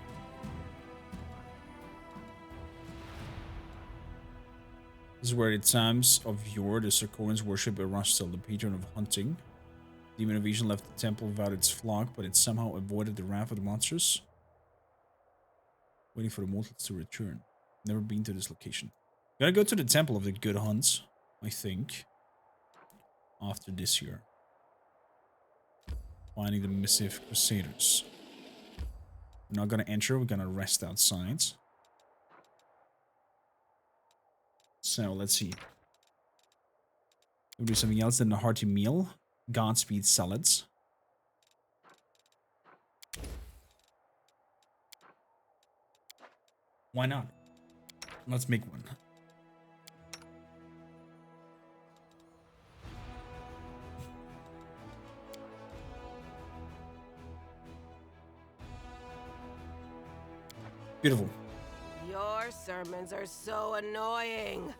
This is where at times of yore the Sarkorians worship Erastil, the patron of hunting. Demon of Vision left the temple without its flock, but it somehow avoided the wrath of the monsters. Waiting for the mortals to return. Never been to this location. Gotta go to the temple of the good hunts, I think. After this year. Finding the missive crusaders. We're not gonna enter, we're gonna rest outside. So, let's see. We'll do something else than a hearty meal. Godspeed salads. Why not? Let's make one. Beautiful. Your sermons are so annoying.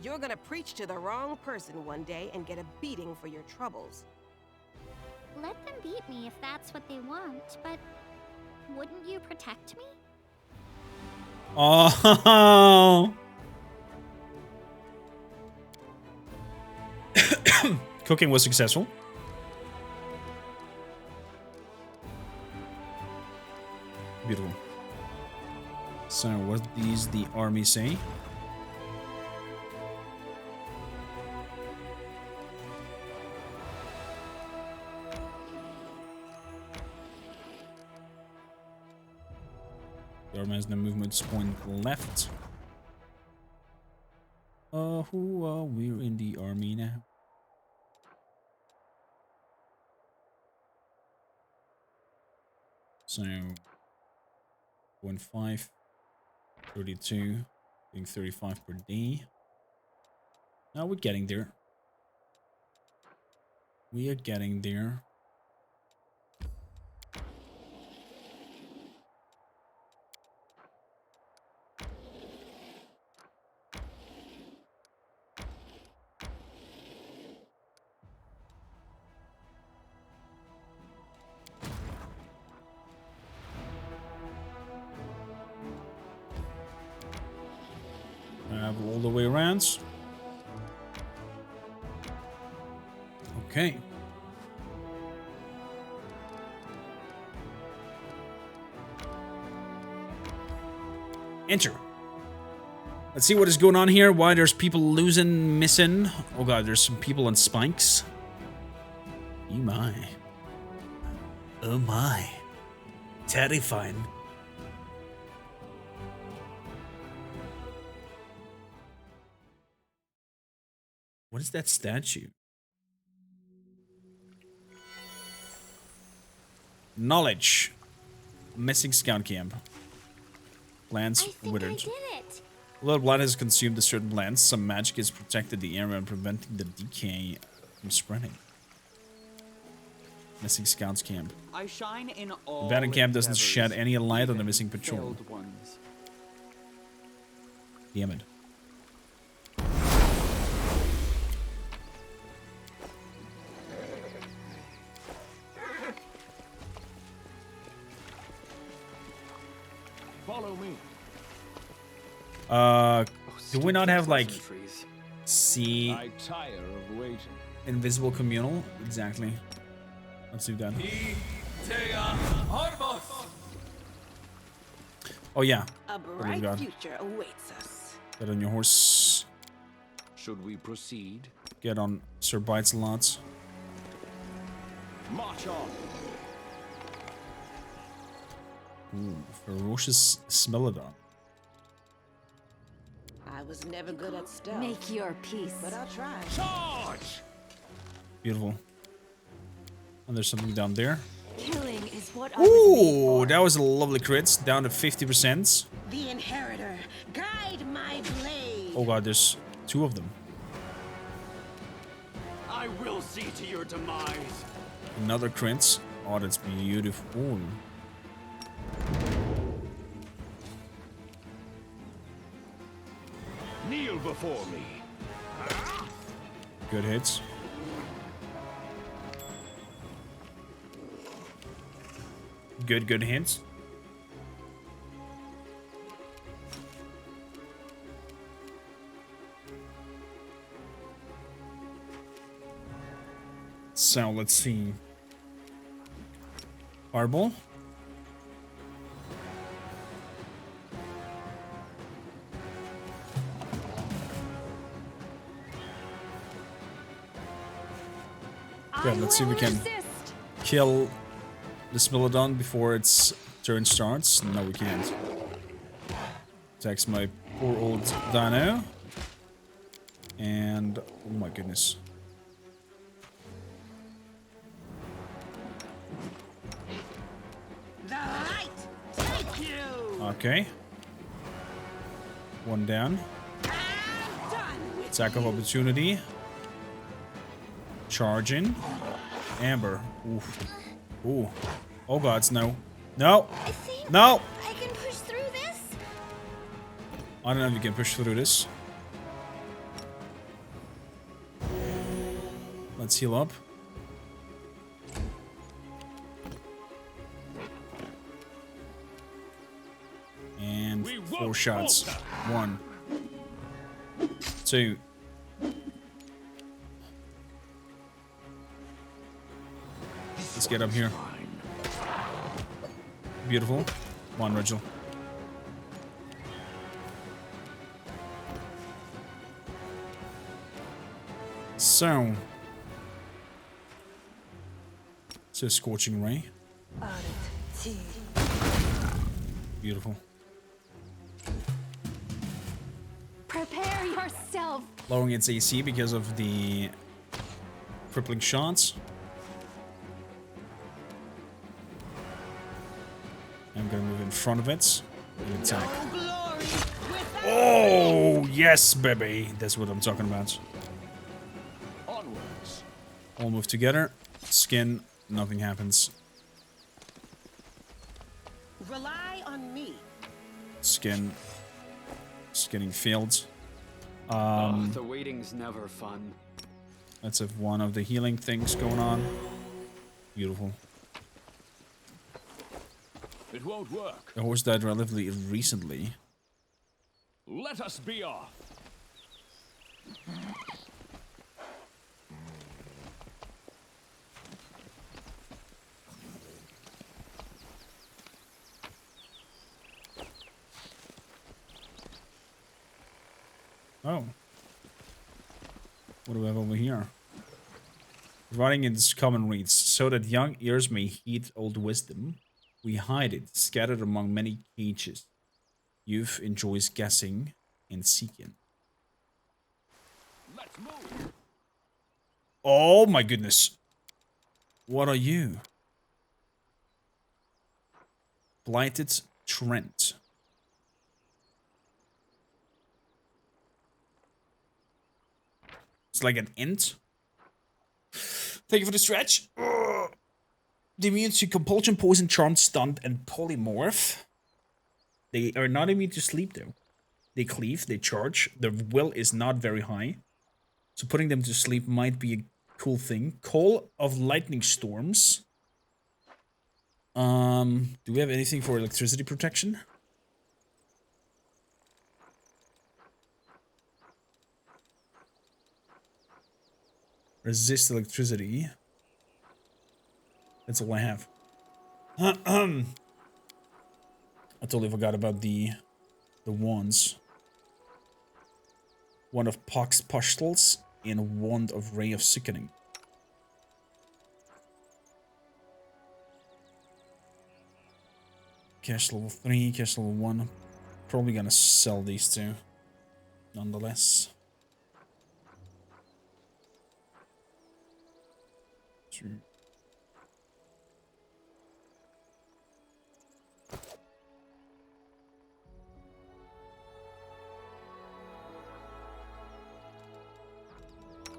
You're gonna preach to the wrong person one day and get a beating for your troubles. Let them beat me if that's what they want, but wouldn't you protect me? Oh. Cooking was successful. Beautiful. So, what does the army say? The army has no movement point left. Who are we in the army now? So, 0.5, 32, doing 35 per day. Now we're getting there. We are getting there. Go all the way around. Okay. Enter. Let's see what is going on here. Why there's people losing, missing. Oh god, there's some people on spikes. Oh my. Oh my. Terrifying. What is that statue? Knowledge. Missing scout camp. Plants withered. I did it. A little blood has consumed a certain plants. Some magic has protected the area and preventing the decay from spreading. Missing scouts camp. I shine in all Abandoned camp doesn't endeavors, shed any light on the even missing patrol. failed ones. Damn it. Follow me. Do we not have like Pleasantries. see I tire of waiting. invisible communal? Exactly. Let's do that. Oh yeah. A we bright got? future awaits us. Get on your horse. Should we proceed? Get on Sir Bites a lot. March on. Ooh, ferocious Smilodon. I was never good at stealth, Make your peace. but I'll try. Charge! Beautiful. And there's something down there. Killing is what I was made Ooh, for. that was a lovely crit. Down to 50%. The Inheritor, guide my blade. Oh god, there's two of them. I will see to your demise. Another crit. Oh, that's beautiful. Kneel before me. Good hits. Good hits. So let's see. Fireball. Good, let's see if we can kill the Smilodon before its turn starts. No, we can't. Attacks my poor old dino. And oh my goodness. The light, take you. Okay. One down. I'm done with Attack of opportunity. Charging. Amber. Oof. Ooh. Oh gods, no. No! I think No! I can push through this. I don't know if you can push through this. Let's heal up. And 4 shots. 1. 2. Let's get up here. Beautiful. 1, Rigel. So. It's a Scorching Ray. Beautiful. Prepare yourself. Lowering its AC because of the crippling shots. I'm gonna move in front of it and attack. Oh, yes, baby. That's what I'm talking about. Onwards. All move together. Skin. Nothing happens. Rely on me. Skin. Skinning failed. The waiting's never fun. Let's have one of the healing things going on. Beautiful. It won't work. The horse died relatively recently. Let us be off. Oh. What do we have over here? Writing in this common reads, so that young ears may heed old wisdom, we hide it, scattered among many cages. Youth enjoys guessing and seeking. Let's move. Oh my goodness. What are you? Blighted Trent. It's like an int. Thank you for the stretch. Ugh. They're immune to compulsion, poison, charm, stunt, and polymorph. They are not immune to sleep though. They cleave, they charge. Their will is not very high. So putting them to sleep might be a cool thing. Call of lightning storms. Do we have anything for electricity protection? Resist electricity. That's all I have. I totally forgot about the wands. Wand of Pox Pustules and Wand of Ray of Sickening. Cash level 3, cash level 1. Probably gonna sell these two. Nonetheless.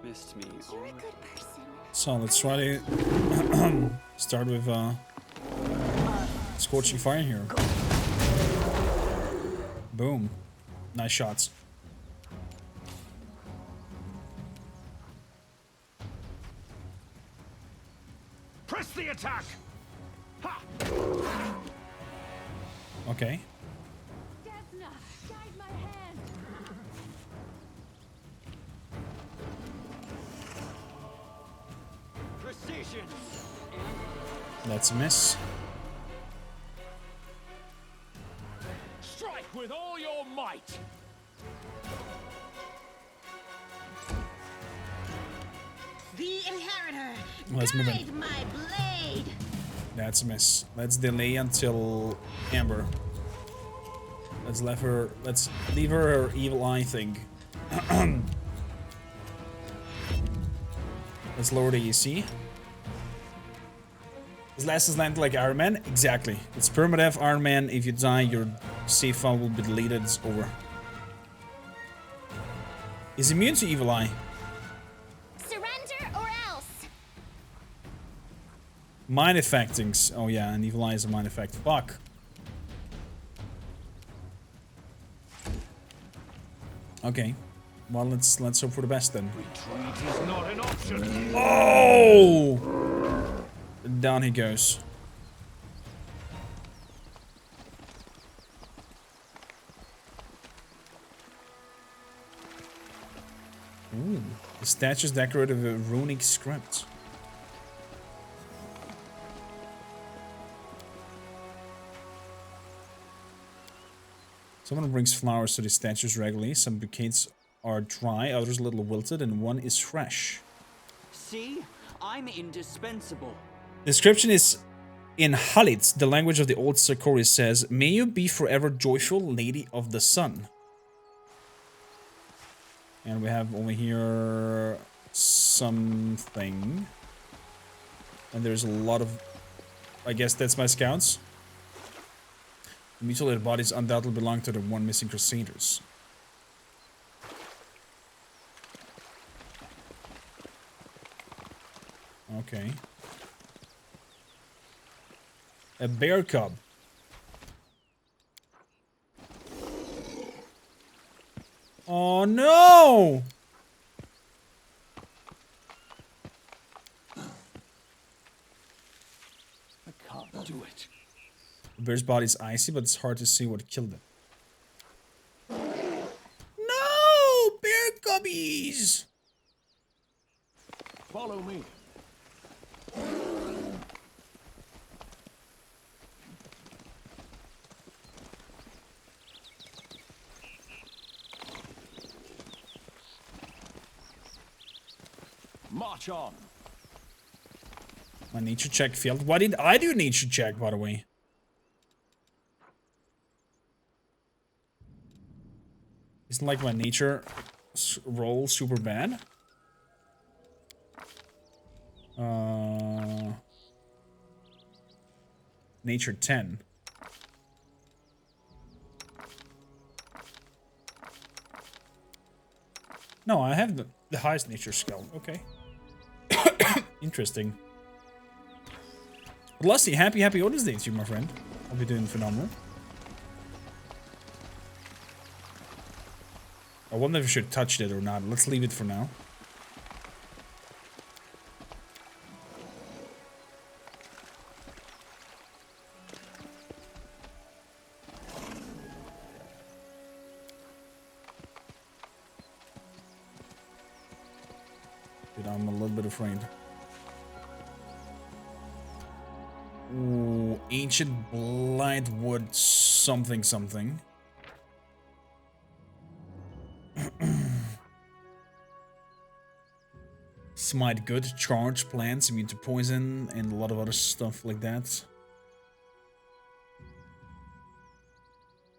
Missed me. You're a good person. So let's try to start with Scorching Fire here. Boom. Nice shots. Press the attack. Ha! Okay. Desna, guide my hand. Precision. That's a miss. Strike with all your might. The Inheritor, Let's move in. guide my blade. That's a miss. Let's delay until Amber. Let's leave her evil eye thing. Let's lower the AC. Is last Azlanti like Iron Man? Exactly. It's permadeath Iron Man. If you die, your save file will be deleted. It's over. Is immune to evil eye. Surrender or else. Mind effectings. Oh yeah, and evil eye is a mind effect. Fuck. Okay. Well, let's hope for the best then. Retreat is not an option. Oh! Down he goes. Ooh, the statue is decorated with a runic script. Someone brings flowers to the statues regularly. Some bouquets are dry, others a little wilted, and one is fresh. See? I'm indispensable. The inscription is in Halit, the language of the old Sakori. Says, "May you be forever joyful, Lady of the Sun." And we have over here something. And there's a lot of... I guess that's my scouts. The mutilated bodies undoubtedly belong to the one missing Crusaders. Okay. A bear cub. Oh no! I can't do it. The bear's body is icy, but it's hard to see what killed it. No! Bear cubby! March on. My nature check failed. Why did I do nature check, by the way? Isn't like my nature roll super bad? Nature 10. No, I have the highest nature skill. Okay. Interesting. But Lusty, happy Otis Day to you, my friend. I'll be doing phenomenal. I wonder if I should touch it or not. Let's leave it for now. Dude, I'm a little bit afraid. Ooh, ancient Blightwood something something. Smite good, charge plants, immune to poison, and a lot of other stuff like that.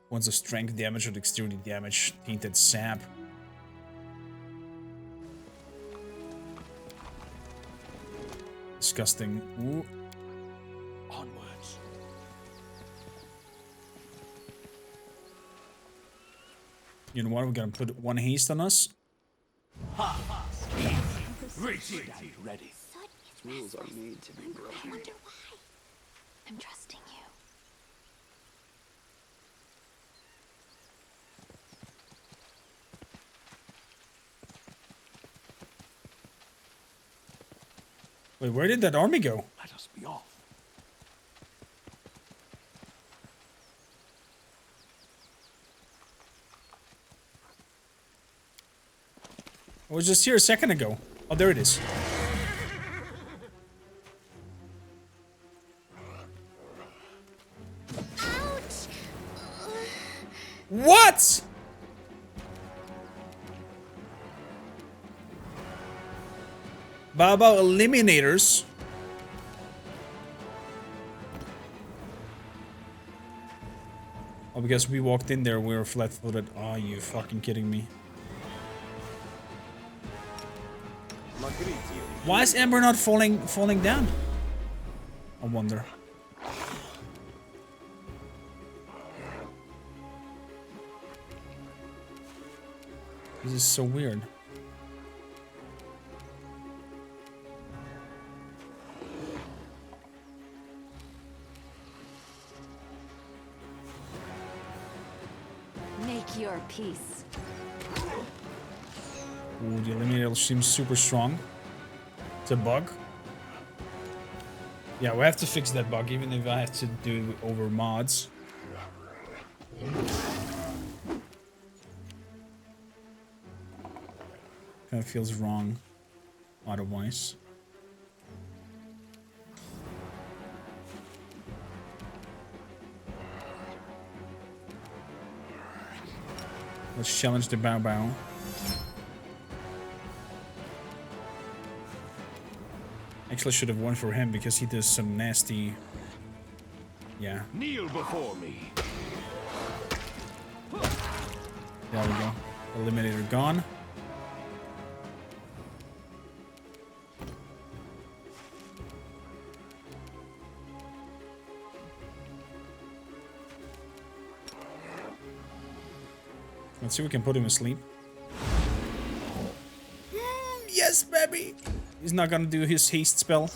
Once of strength damage or dexterity damage, tainted sap. Disgusting. Ooh. Onwards. You know what? We're gonna put one haste on us. Ready. Ready. Rules are made to be broken. I wonder why. I'm trusting you. Wait, where did that army go? Let us be off. I was just here a second ago. Oh, there it is. Ouch! What? Baba eliminators. Oh, because we walked in there, we were flat-footed. Oh, you fucking kidding me? Why is Ember not falling down? I wonder. This is so weird. Make your peace. Ooh, the eliminator seems super strong. It's a bug. Yeah, we have to fix that bug, even if I have to do it over mods. Kind of feels wrong otherwise. Let's challenge the Bow Bow. Actually, I should have won for him because he does some nasty. Yeah. Kneel before me. There we go. Eliminator gone. Let's see if we can put him asleep. Yes, baby! He's not gonna do his haste spell.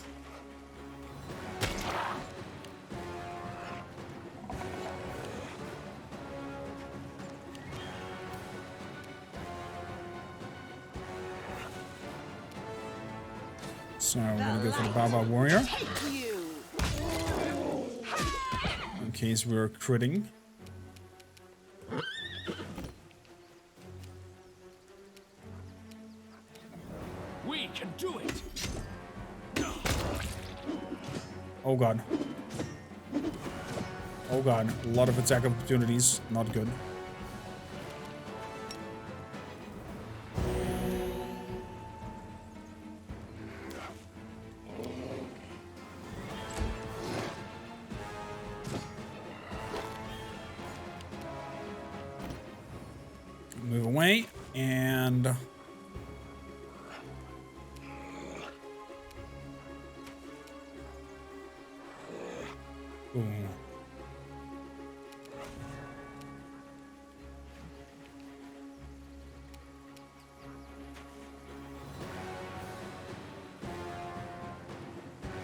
So we're gonna go for the Baba Warrior. In case we're critting. We can do it. Oh god. Oh god. A lot of attack opportunities. Not good. way, and... Ooh.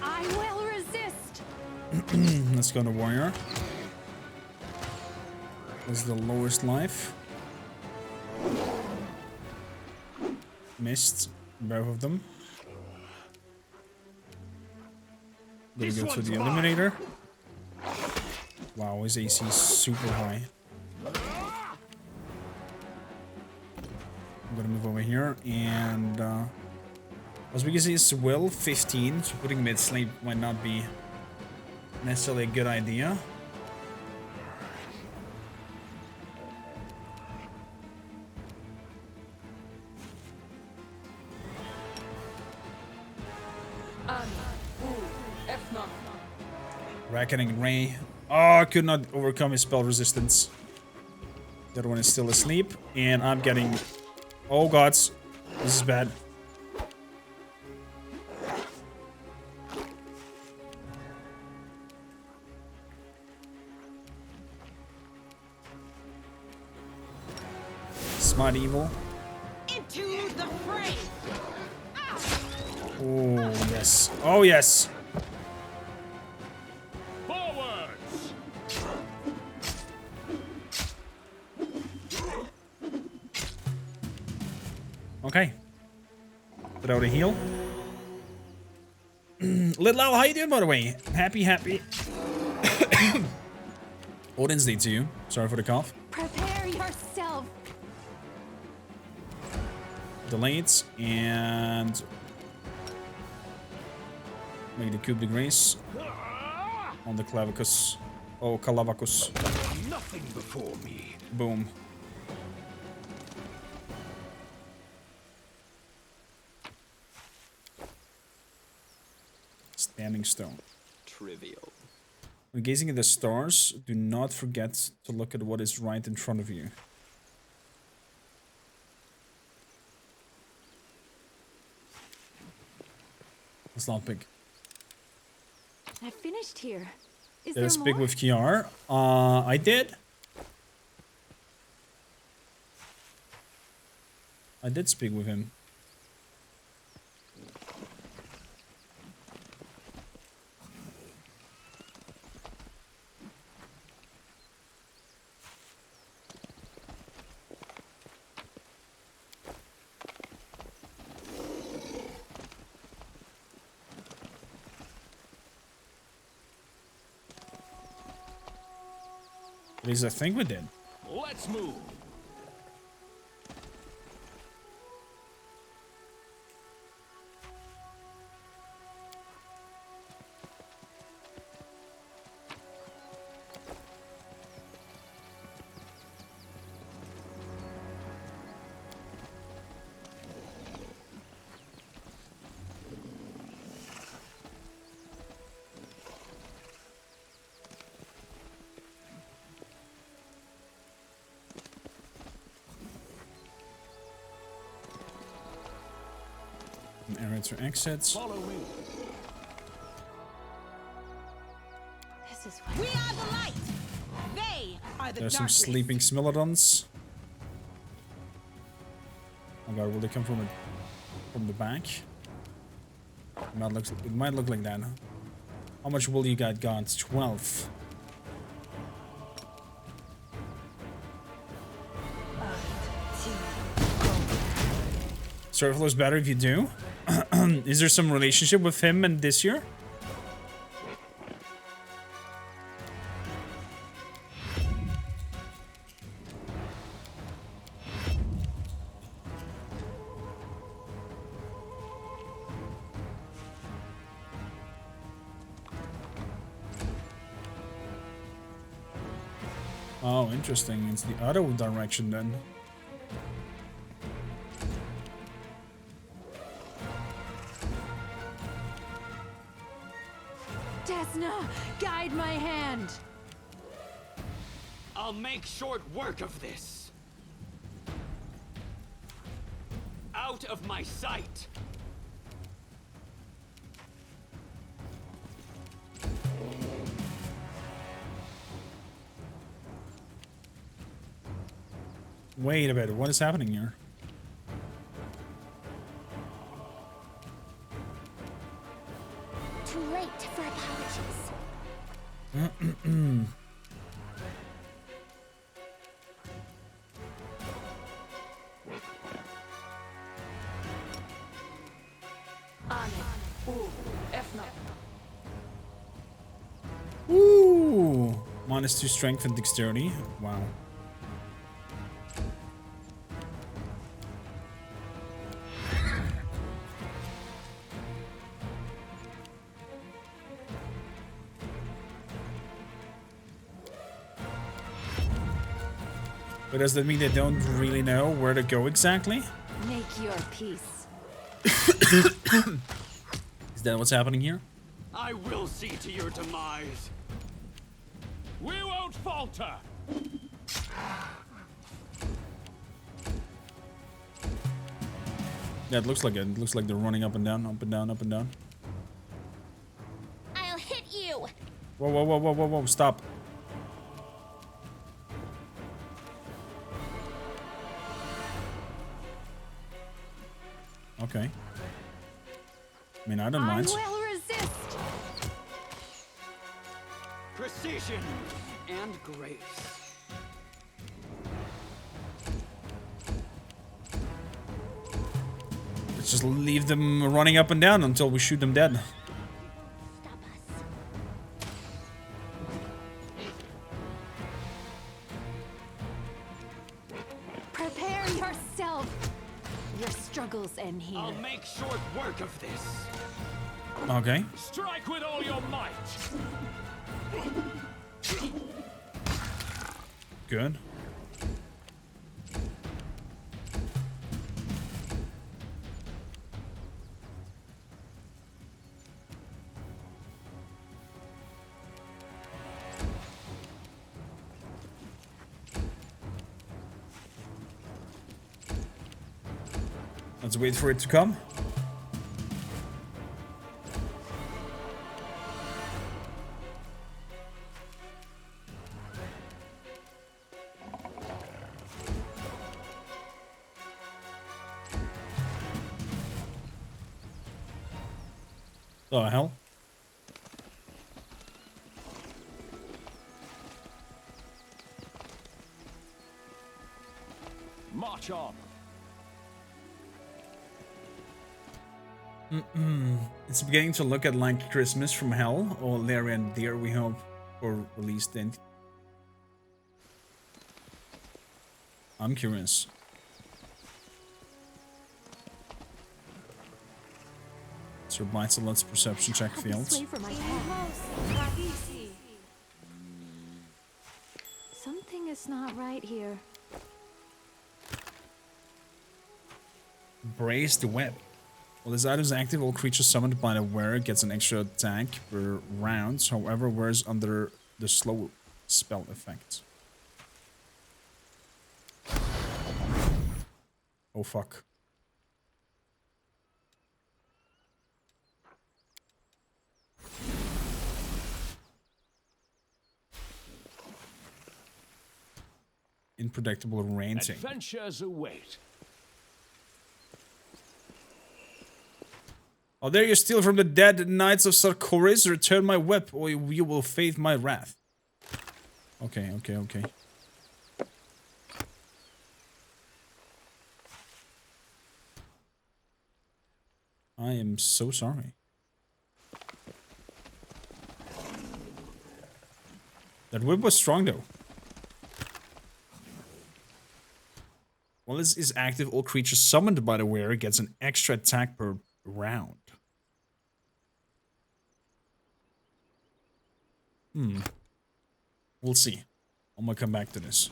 I will resist. Let's go to warrior. This is the lowest life. Missed both of them. Gonna go to the eliminator. Wow, his AC is super high. I'm gonna move over here, and also because he's will 15, so putting mid sleep might not be necessarily a good idea. Reckoning Ray. Oh, I could not overcome his spell resistance. The other one is still asleep, and I'm getting... Oh gods, this is bad. Smart evil. Into the fray. Oh yes. Oh yes. Okay. Put out a heal. Little Al, how you doing, by the way? Happy. Odin's Day to you. Sorry for the cough. Prepare yourself. Delays and make the coup de grace on the clavicus. Oh, Calavacus. Nothing before me. Boom. Standing stone. Trivial. When gazing at the stars, do not forget to look at what is right in front of you. It's not big. I finished here. Is There's there big more? with Kiar. I did. I did speak with him. At least I think we did. Let's move. Arrow to exits. Follow me. This is what We are the light. They are the There's some darkness. sleeping Smilodons. Oh god, will they come from the back? It might look like that. How much will you got? 12. Surf flows better if you do. Is there some relationship with him and this year? Oh, interesting. It's the other direction then. Desna, guide my hand. I'll make short work of this. out of my sight. Wait a bit, what is happening here? Too late for apologies. Ooh, -2 strength and dexterity. Wow. But does that mean they don't really know where to go exactly? Make your peace. Is that what's happening here? I will see to your demise. We won't falter. Yeah, it looks like it. It looks like they're running up and down, up and down, up and down. I'll hit you. Whoa, whoa, whoa, whoa, whoa, whoa, stop. Okay. I mean, I don't mind. I will resist. Precision and grace. Let's just leave them running up and down until we shoot them dead. Stop us. Prepare yourself. Your struggles end here. I'll make short work of this. Okay. Strike with all your might. Good. Let's wait for it to come. The hell? March on. It's beginning to look at like Christmas from Hell, or Larry and Deer, we hope, or released in. I'm curious. Sir Blights, let's perception check This way fields. for my path. Something is not right here. Brace the web. Well, this item is active. All creatures summoned by the wearer gets an extra attack per round. However, wears under the slow spell effect. Oh fuck. Unpredictable ranting. Adventures await. How dare you steal from the dead knights of Sarkoris? Return my whip, or you will face my wrath. Okay, okay, okay. I am so sorry. That whip was strong, though. While this is active, all creatures summoned by the wearer gets an extra attack per round. We'll see. I'm gonna come back to this.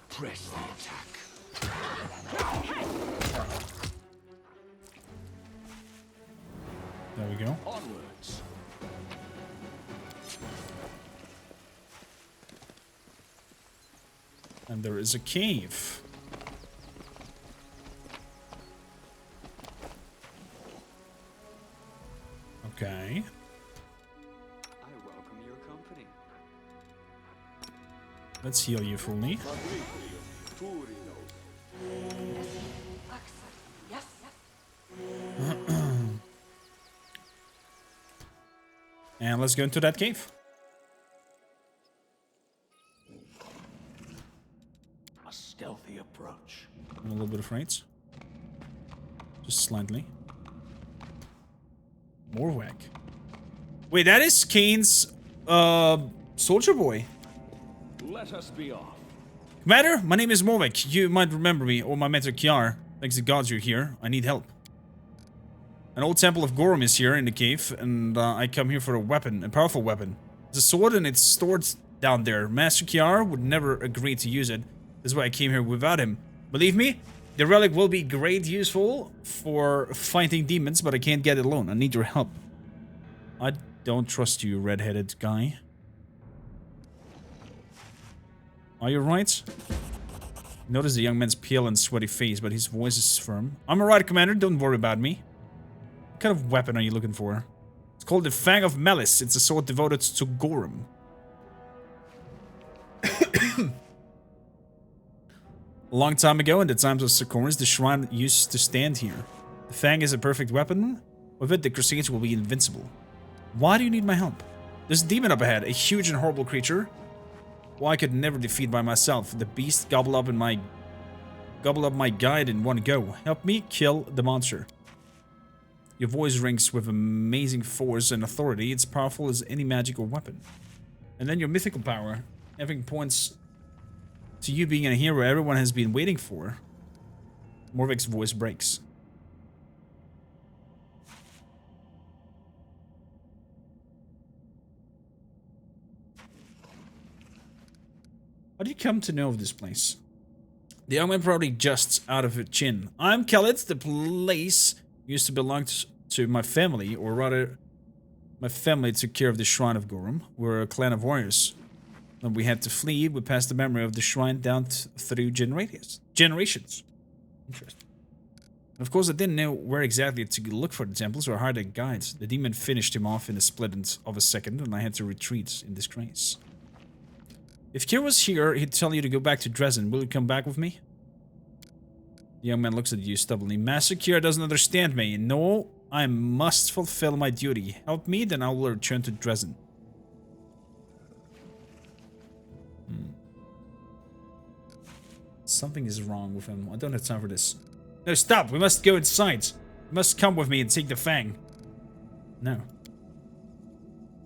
Press the attack. There we go. Onwards. And there is a cave. Okay. I welcome your company. Let's heal you fully. And let's go into that cave. A stealthy approach. I'm a little bit afraid. Just slightly. More whack. Wait, that is Kane's soldier boy. Let us be off. Commander, my name is Morvek. You might remember me, or my mentor Kiar. Thanks to gods you're here. I need help. An old temple of Gorum is here in the cave, and I come here for a weapon, a powerful weapon. It's a sword and it's stored down there. Master Kiar would never agree to use it. That's why I came here without him. Believe me, the relic will be great useful for fighting demons, but I can't get it alone. I need your help. I don't trust you, red-headed guy. Are you right? Notice the young man's pale and sweaty face, but his voice is firm. I'm alright, Commander. Don't worry about me. What kind of weapon are you looking for? It's called the Fang of Malice. It's a sword devoted to Gorum. A long time ago, in the times of Socorus, the shrine used to stand here. The Fang is a perfect weapon. With it, the Crusades will be invincible. Why do you need my help? There's a demon up ahead, a huge and horrible creature. Well, I could never defeat by myself. The beast gobble up my guide in one go. Help me kill the monster. Your voice rings with amazing force and authority. It's powerful as any magical weapon. And then your mythical power. Everything points to you being a hero everyone has been waiting for. Morvik's voice breaks. How do you come to know of this place? The young man probably just out of a chin. I'm Khaled. The place used to belong to my family, or rather, my family took care of the Shrine of Gorum. We're a clan of warriors. When we had to flee, we passed the memory of the shrine down through generations. Interesting. Of course, I didn't know where exactly to look for the temples or hire a guide. The demon finished him off in a split of a second, and I had to retreat in disgrace. If Kier was here, he'd tell you to go back to Dresden. Will you come back with me? The young man looks at you stubbornly. Master Kier doesn't understand me. No, I must fulfill my duty. Help me, then I will return to Dresden. Something is wrong with him. I don't have time for this. No, stop! We must go inside. You must come with me and take the Fang. No.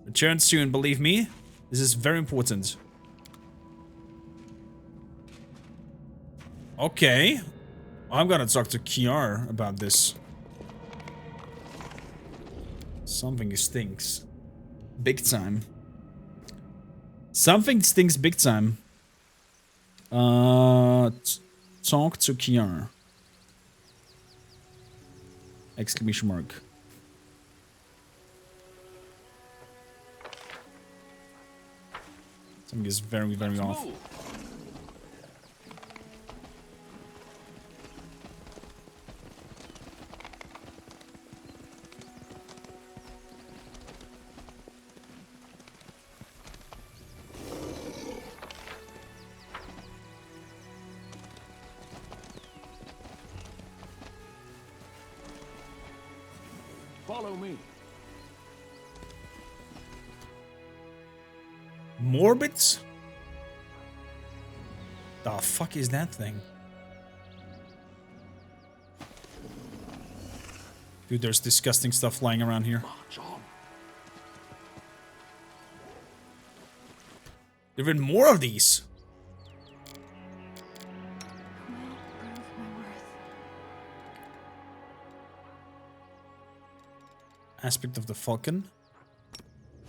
Return soon, believe me. This is very important. Okay. I'm gonna talk to Kiar about this. Something stinks. Big time. Something stinks big time. Talk to Kiar. Exclamation mark. Something is very, very off. Follow me. Morbids? The fuck is that thing? Dude, there's disgusting stuff flying around here. There have been more of these. Aspect of the Falcon.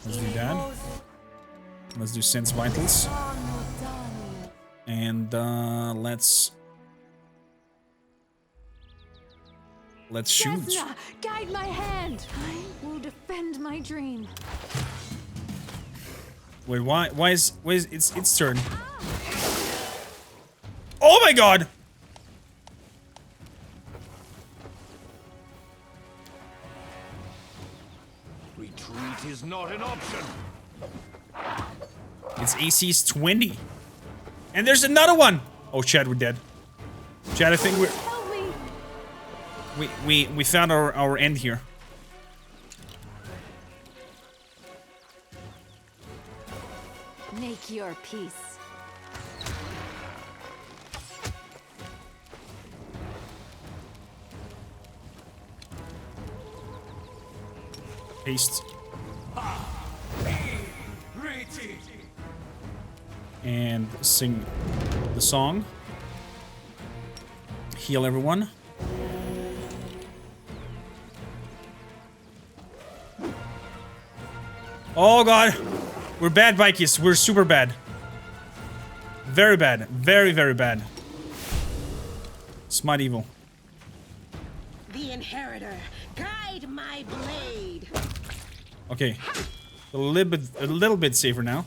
Let's do that. Let's do Sense Vitals. And let's shoot. Desna, guide my hand. I will defend my dream. Wait, why is it's turn? Oh my god! Retreat is not an option. Its AC's 20. And there's another one! Oh, Chad, we're dead. Chad, I think Help me! we found our end here. Make your peace. Paste. And sing the song. Heal everyone. Oh god. We're bad bikies. We're super bad. Very bad. Very, very bad. Smite evil. The Inheritor, guide my blade. Okay. A little bit safer now.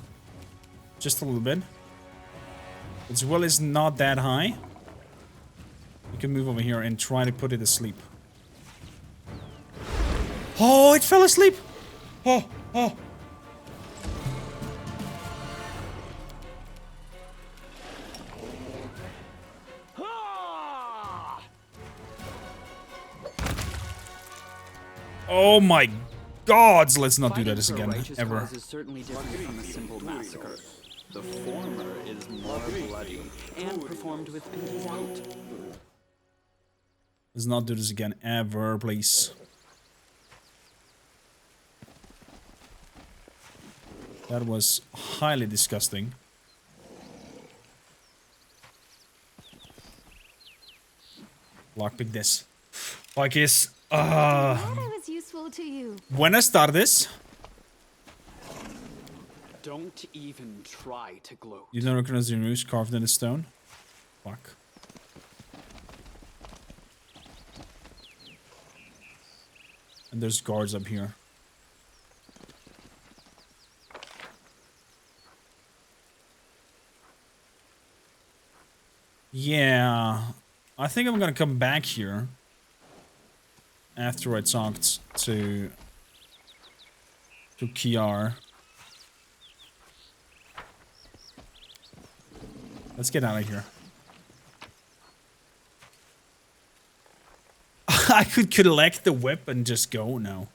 Just a little bit. Its will is not that high. You can move over here and try to put it asleep. Oh, it fell asleep! Oh, oh. Oh my gods, let's not do Fighting that for a again, righteous ever. cause is certainly different from a simple massacre. The former is more bloody and performed with intent. Let's not do this again, ever, please. That was highly disgusting. Lockpick this. Bikies. Glad I was useful to you. Buenas tardes. Don't even try to gloat. You don't recognize the news carved in the stone? Fuck. And there's guards up here. Yeah. I think I'm gonna come back here. After I talked to Kiar. Let's get out of here. I could collect the whip and just go now.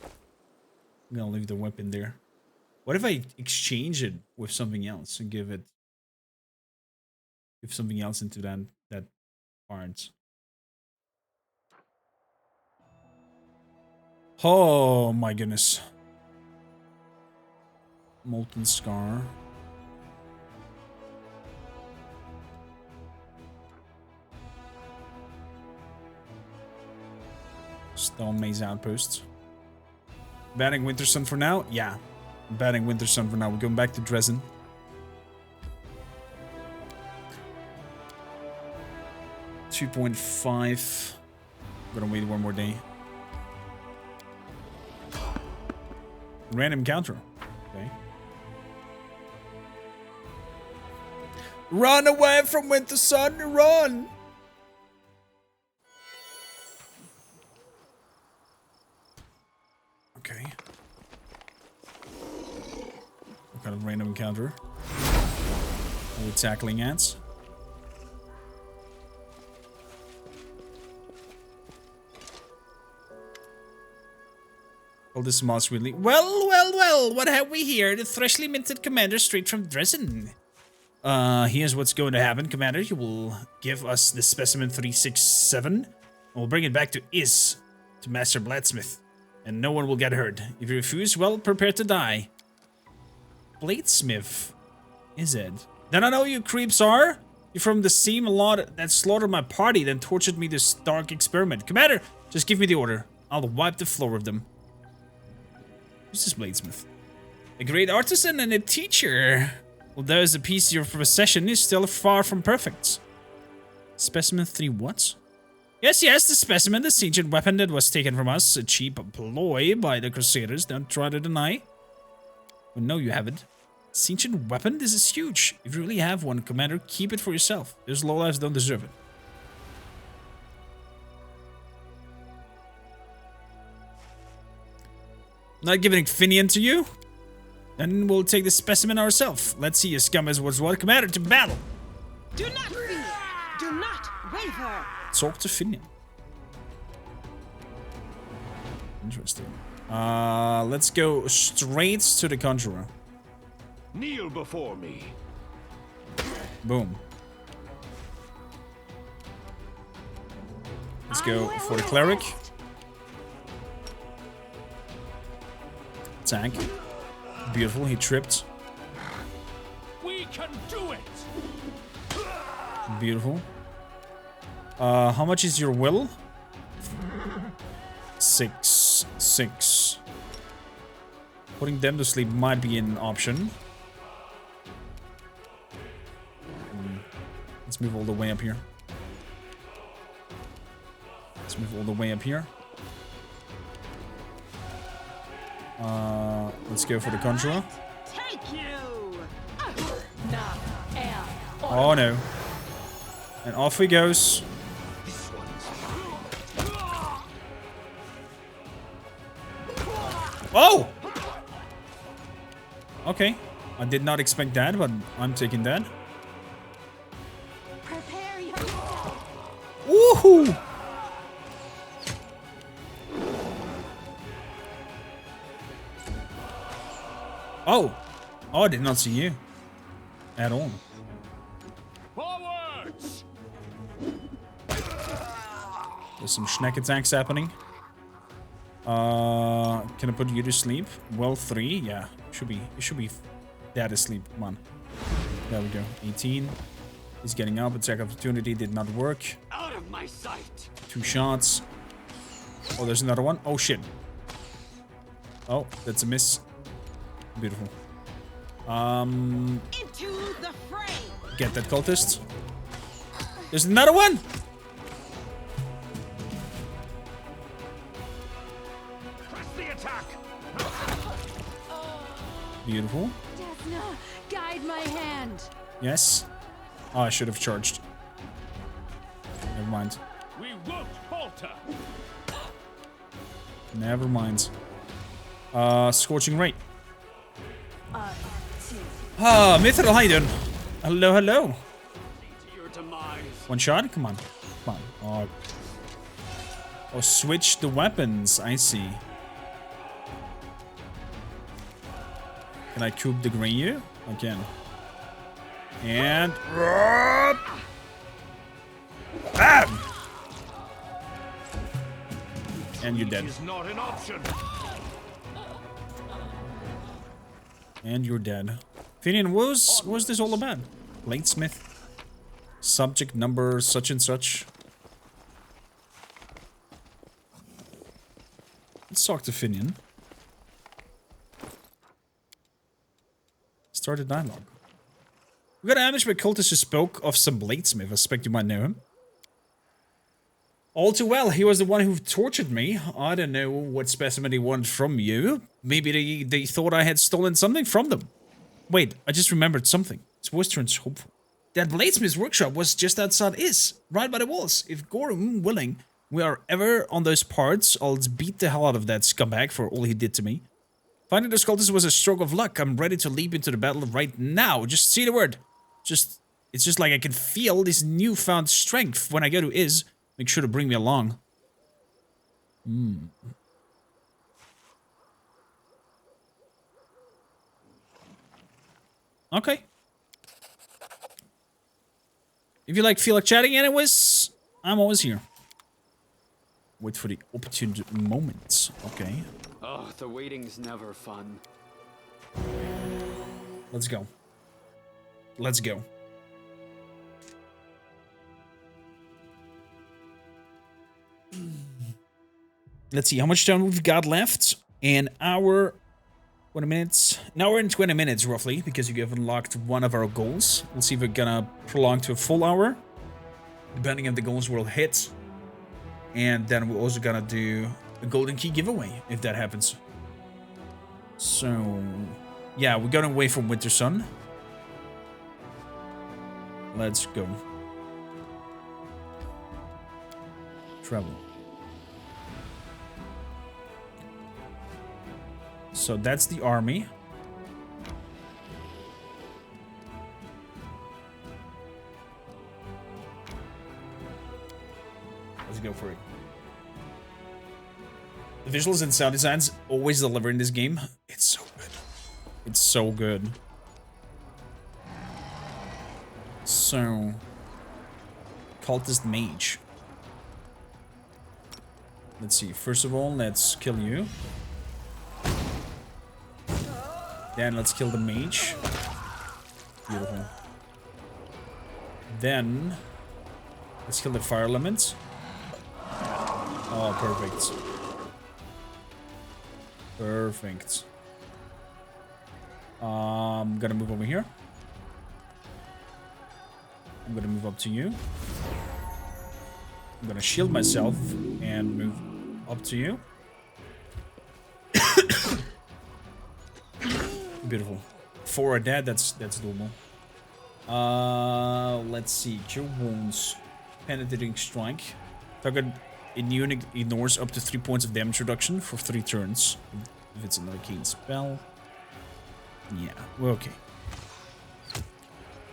I'm gonna leave the whip in there. What if I exchange it with something else and give something else into that part? Oh my goodness. Molten Scar. Stone Maze Outpost. Banning Winter Sun for now? Yeah. Banning Winter Sun for now. We're going back to Dresden. $2.5. I'm gonna wait one more day. Random counter. Okay. Run away from Winter Sun! Run! Okay. What kind of random encounter? Are we tackling ants? Well, this moss really... Well, what have we here? The freshly minted commander straight from Dresden. Here's what's going to happen, Commander. You will give us the specimen 367, and we'll bring it back to to Master Bladesmith. And no one will get hurt. If you refuse, well, prepare to die. Bladesmith. Is it? Then I know you creeps are. You're from the same lot that slaughtered my party, then tortured me this dark experiment. Commander, just give me the order. I'll wipe the floor with them. Who's this Bladesmith? A great artisan and a teacher. Well, there's a piece of your possession is still far from perfect. Specimen 3 what? Yes, the specimen, this ancient weapon that was taken from us. A cheap ploy by the Crusaders, don't try to deny. We know you have it. This ancient weapon? This is huge. If you really have one, Commander, keep it for yourself. Those lowlives don't deserve it. Not giving Finian to you? Then we'll take the specimen ourselves. Let's see your scumbags what's what. Commander, to battle! Do not fear! Do not waver! Talk to Finian. Interesting. Let's go straight to the Conjurer. Kneel before me. Boom. Let's go for the Cleric. Tank. Beautiful, he tripped. We can do it. Beautiful. How much is your will? 6. Putting them to sleep might be an option. Let's move all the way up here. Let's go for the Conjurer. Take you! Oh no. And off he goes. Oh! Okay. I did not expect that, but I'm taking that. Prepare yourself. Woohoo! Oh! Oh, I did not see you. At all. Forwards! There's some schneck attacks happening. Can I put you to sleep? Well, 3. Yeah. It should be dead asleep. Come on. There we go. 18. He's getting up. Attack opportunity did not work. Out of my sight. 2 shots. Oh, there's another one. Oh, shit. Oh, that's a miss. Beautiful. Into the fray! Get that cultist. There's another one! Press the attack. Beautiful. Desna, guide my hand. Yes. Oh, I should have charged. Never mind. We won't falter. Never mind. Scorching Ray. Mithril, how you doing? Hello, hello. To your demise. One shot? Come on. Come on. Oh, switch the weapons. I see. Can I coup de grace you? I can. And... Bam! And you're dead. Is not an option. And you're dead. Finian, what was this all about? Bladesmith. Subject number such and such. Let's talk to Finian. Start a dialogue. We got ambushed by cultists who spoke of some bladesmith. I suspect you might know him. All too well, he was the one who tortured me. I don't know what specimen he wanted from you. Maybe they thought I had stolen something from them. Wait, I just remembered something. His voice turns hopeful. That bladesmith's workshop was just outside right by the walls. If Gorum willing, we are ever on those parts, I'll beat the hell out of that scumbag for all he did to me. Finding the cultist was a stroke of luck. I'm ready to leap into the battle right now. Just say the word. It's just like I can feel this newfound strength when I go to Iz. Make sure to bring me along. Okay. If you feel like chatting anyways, I'm always here. Wait for the opportune moment. Okay. Oh, the waiting's never fun. Let's go. Let's go. Let's see how much time we've got left. An hour, 20 minutes. An hour and 20 minutes, roughly, because you have unlocked one of our goals. We'll see if we're gonna prolong to a full hour, depending if the goals will hit. And then we're also gonna do a golden key giveaway, if that happens. So, Yeah, we're going away from Winter Sun. Let's go. Travel. So that's the army. Let's go for it. The visuals and sound designs always deliver in this game. It's so good. It's so good. So, cultist mage. Let's see. First of all, let's kill you. Then let's kill the mage. Beautiful. Then let's kill the fire element. Oh, perfect. Perfect. I'm gonna move over here. I'm gonna move up to you. I'm gonna shield myself and move up to you. Beautiful. 4 are dead. That's doable. Let's see. Cure wounds. Penetrating strike. Target in unit ignores up to 3 points of damage reduction for 3 turns. If it's an arcane spell. Yeah, we're okay.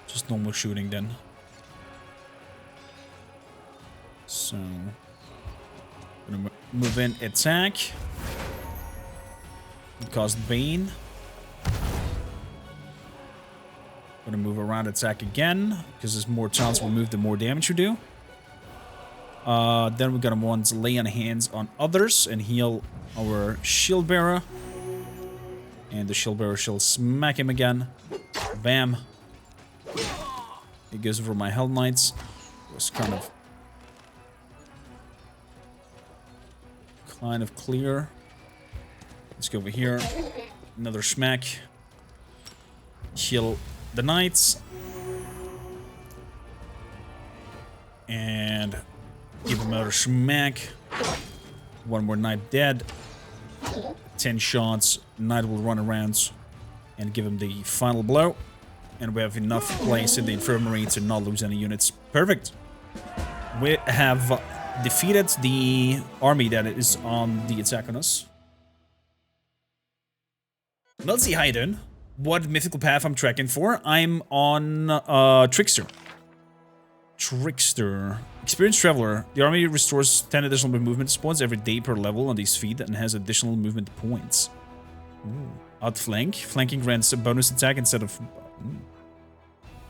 Just normal shooting then. So, gonna move in, attack. Cast Bane. Gonna move around, attack again, because there's more chance we'll move the more damage you do. Then we're gonna want to lay on hands on others and heal our shield bearer. And the shield bearer shall smack him again. Bam. It goes over my Hell Knights. It was kind of clear. Let's go over here. Another smack. Heal the knights. And give him another smack. One more knight dead. 10 shots. Knight will run around and give him the final blow. And we have enough place in the infirmary to not lose any units. Perfect. We have defeated the army that is on the attack on us. Let's see how you doing. What mythical path I'm tracking for? I'm on Trickster. Trickster. Experienced Traveler. The army restores 10 additional movement points every day per level on these feet and has additional movement points. Ooh. Outflank. Flanking grants a bonus attack instead of...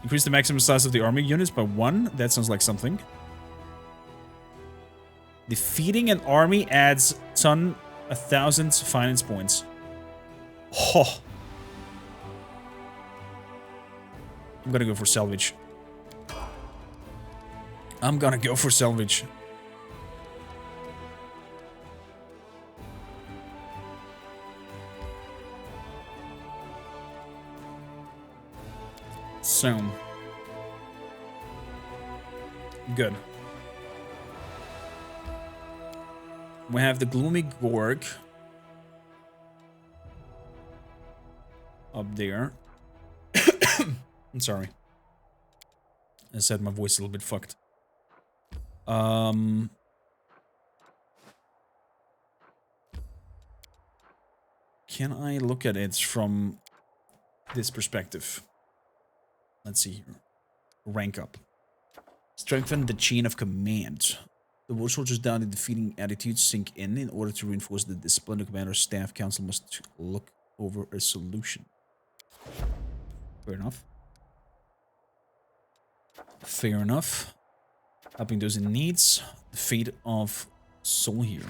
Increase the maximum size of the army units by 1. That sounds like something. Defeating an army adds 1,000 finance points. Oh. I'm gonna go for salvage. I'm gonna go for salvage. So. Good. We have the Gloomy Gorg. Up there. I'm sorry. I said my voice is a little bit fucked. Can I look at it from this perspective? Let's see here. Rank up. Strengthen the chain of command. The war soldiers down in defeating attitudes sink in order to reinforce the discipline. The commander's staff council must look over a solution. Fair enough. Fair enough. Helping those in needs. The fate of Soul here.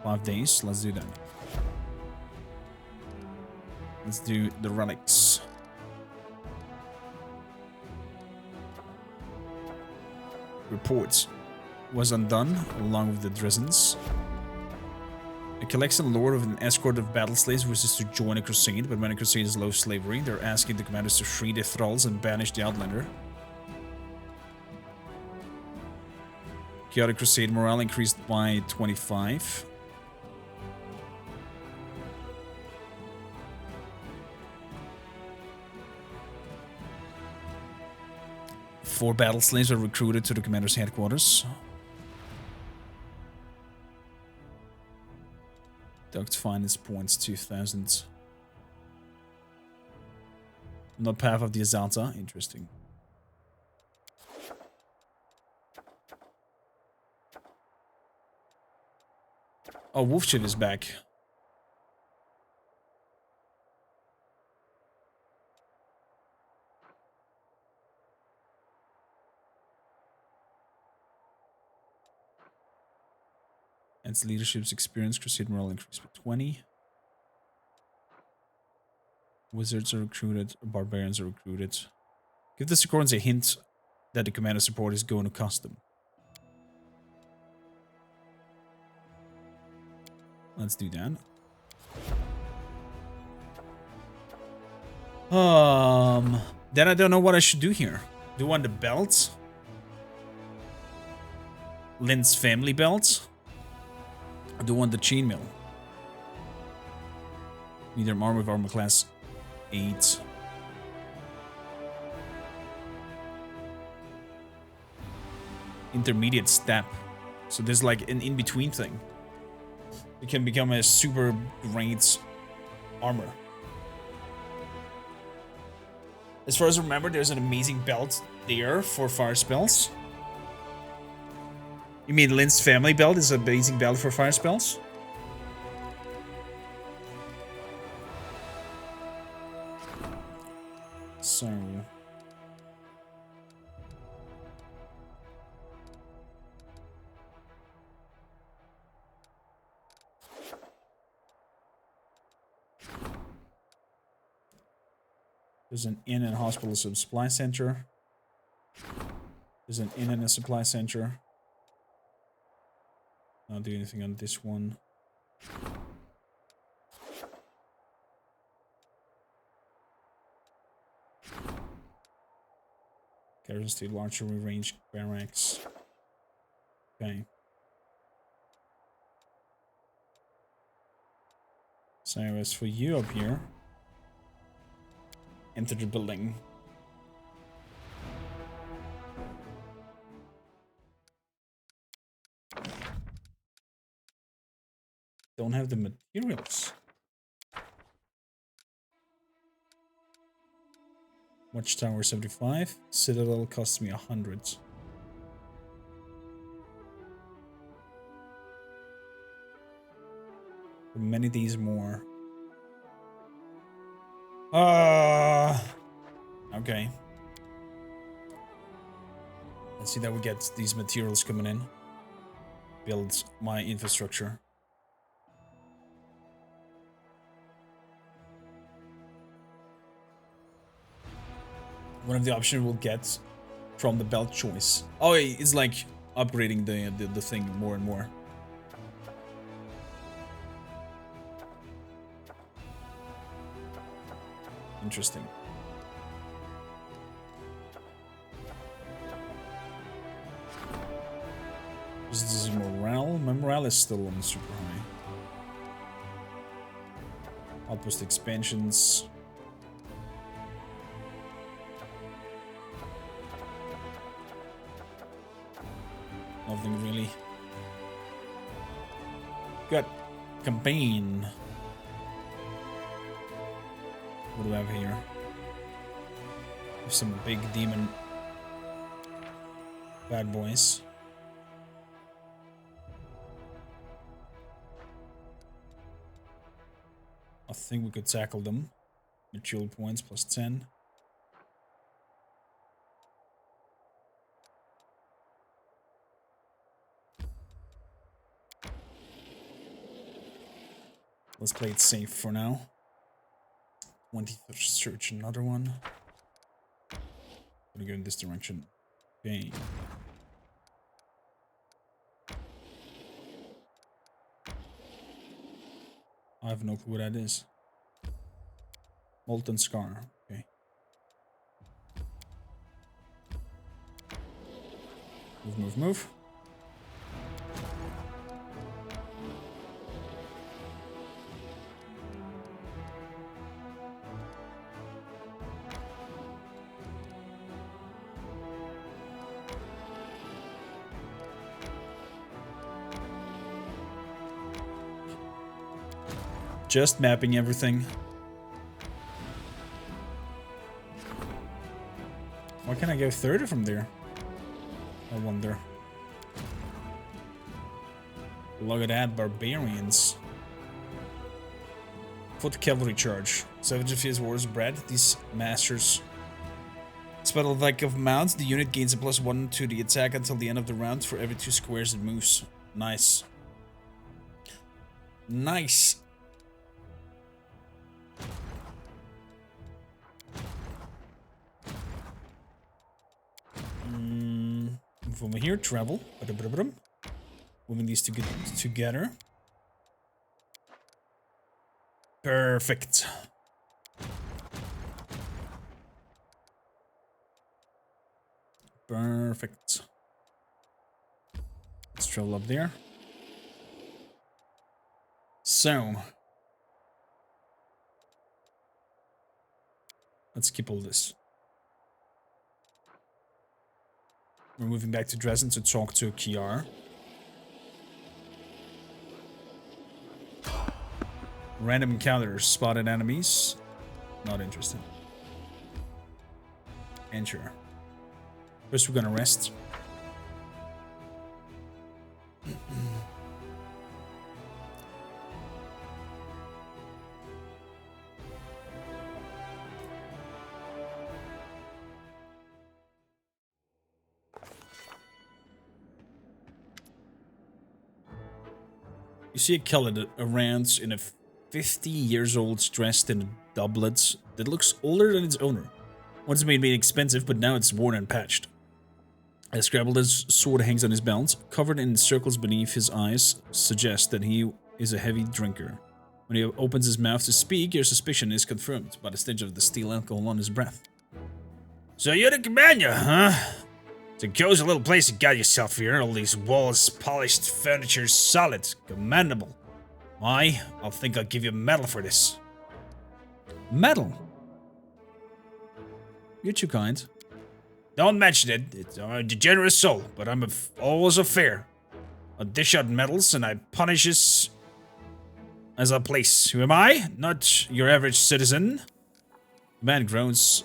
5 days. Let's do that. Let's do the relics. Reports. Was undone along with the Dresens. A collection lord of an escort of battle slaves wishes to join a crusade, but when a crusade is low slavery, they're asking the commanders to free the thralls and banish the outlander. Chaotic crusade morale increased by 25. 4 battle slaves are recruited to the commander's headquarters. Deduct finance points 2,000. Not path of the Azalta. Interesting. Oh, Wolfshit is back. Its leadership's experience, crusade morale increased by 20. Wizards are recruited, barbarians are recruited. Give the Sikorans a hint that the commander support is going to cost them. Let's do that. Then I don't know what I should do here. Do I want the belts? Lynn's family belts? I do want the chainmail. Medium armor with armor class 8. Intermediate step. So there's like an in-between thing. It can become a super great armor. As far as I remember, there's an amazing belt there for fire spells. You mean Lynn's family belt is an amazing belt for fire spells? So... There's an inn and hospital supply center. There's an inn and a supply center. Not do anything on this one. Garrison State archery range barracks. Okay. So as for you up here, enter the building. Don't have the materials. Watchtower 75. Citadel costs me 100. Many days more. Okay. Let's see that we get these materials coming in. Build my infrastructure. One of the options we'll get from the belt choice. Oh, it's like upgrading the thing more and more. Interesting. This is morale. My morale is still on super high. Outpost expansions. Nothing really. Good. Campaign. What do we have here? Some big demon bad boys. I think we could tackle them. Material points plus 10. Let's play it safe for now. 20th search another one. Gonna go in this direction. Okay. I have no clue what that is. Molten Scar. Okay. Move, move, move. Just mapping everything. Why can't I go 30 from there? I wonder. Look at that, barbarians. Foot cavalry charge. 75 wars bred. These masters. Spell like of mounts. The unit gains a +1 to the attack until the end of the round for every 2 squares it moves. Nice. Nice. Move over here. Travel. Moving these together. Perfect. Perfect. Let's travel up there. So. Let's keep all this. We're moving back to Dresden to talk to Kiar. Random encounters, spotted enemies. Not interested. Enter. First we're gonna rest. You see a Skald around in a 50 years old, dressed in a doublet that looks older than its owner. Once made expensive, but now it's worn and patched. A Scrabble's sword hangs on his belt, covered in circles beneath his eyes, suggests that he is a heavy drinker. When he opens his mouth to speak, your suspicion is confirmed by the stench of the steel alcohol on his breath. So you're the commander, huh? It's a cozy little place you got yourself here. All these walls, polished, furniture, solid, commendable. Why? I'll think I'll give you a medal for this. Medal? You're too kind. Don't mention it. It's a degenerate soul, but I'm always a fair. I dish out medals and I punishes as I please. Who am I? Not your average citizen. The man groans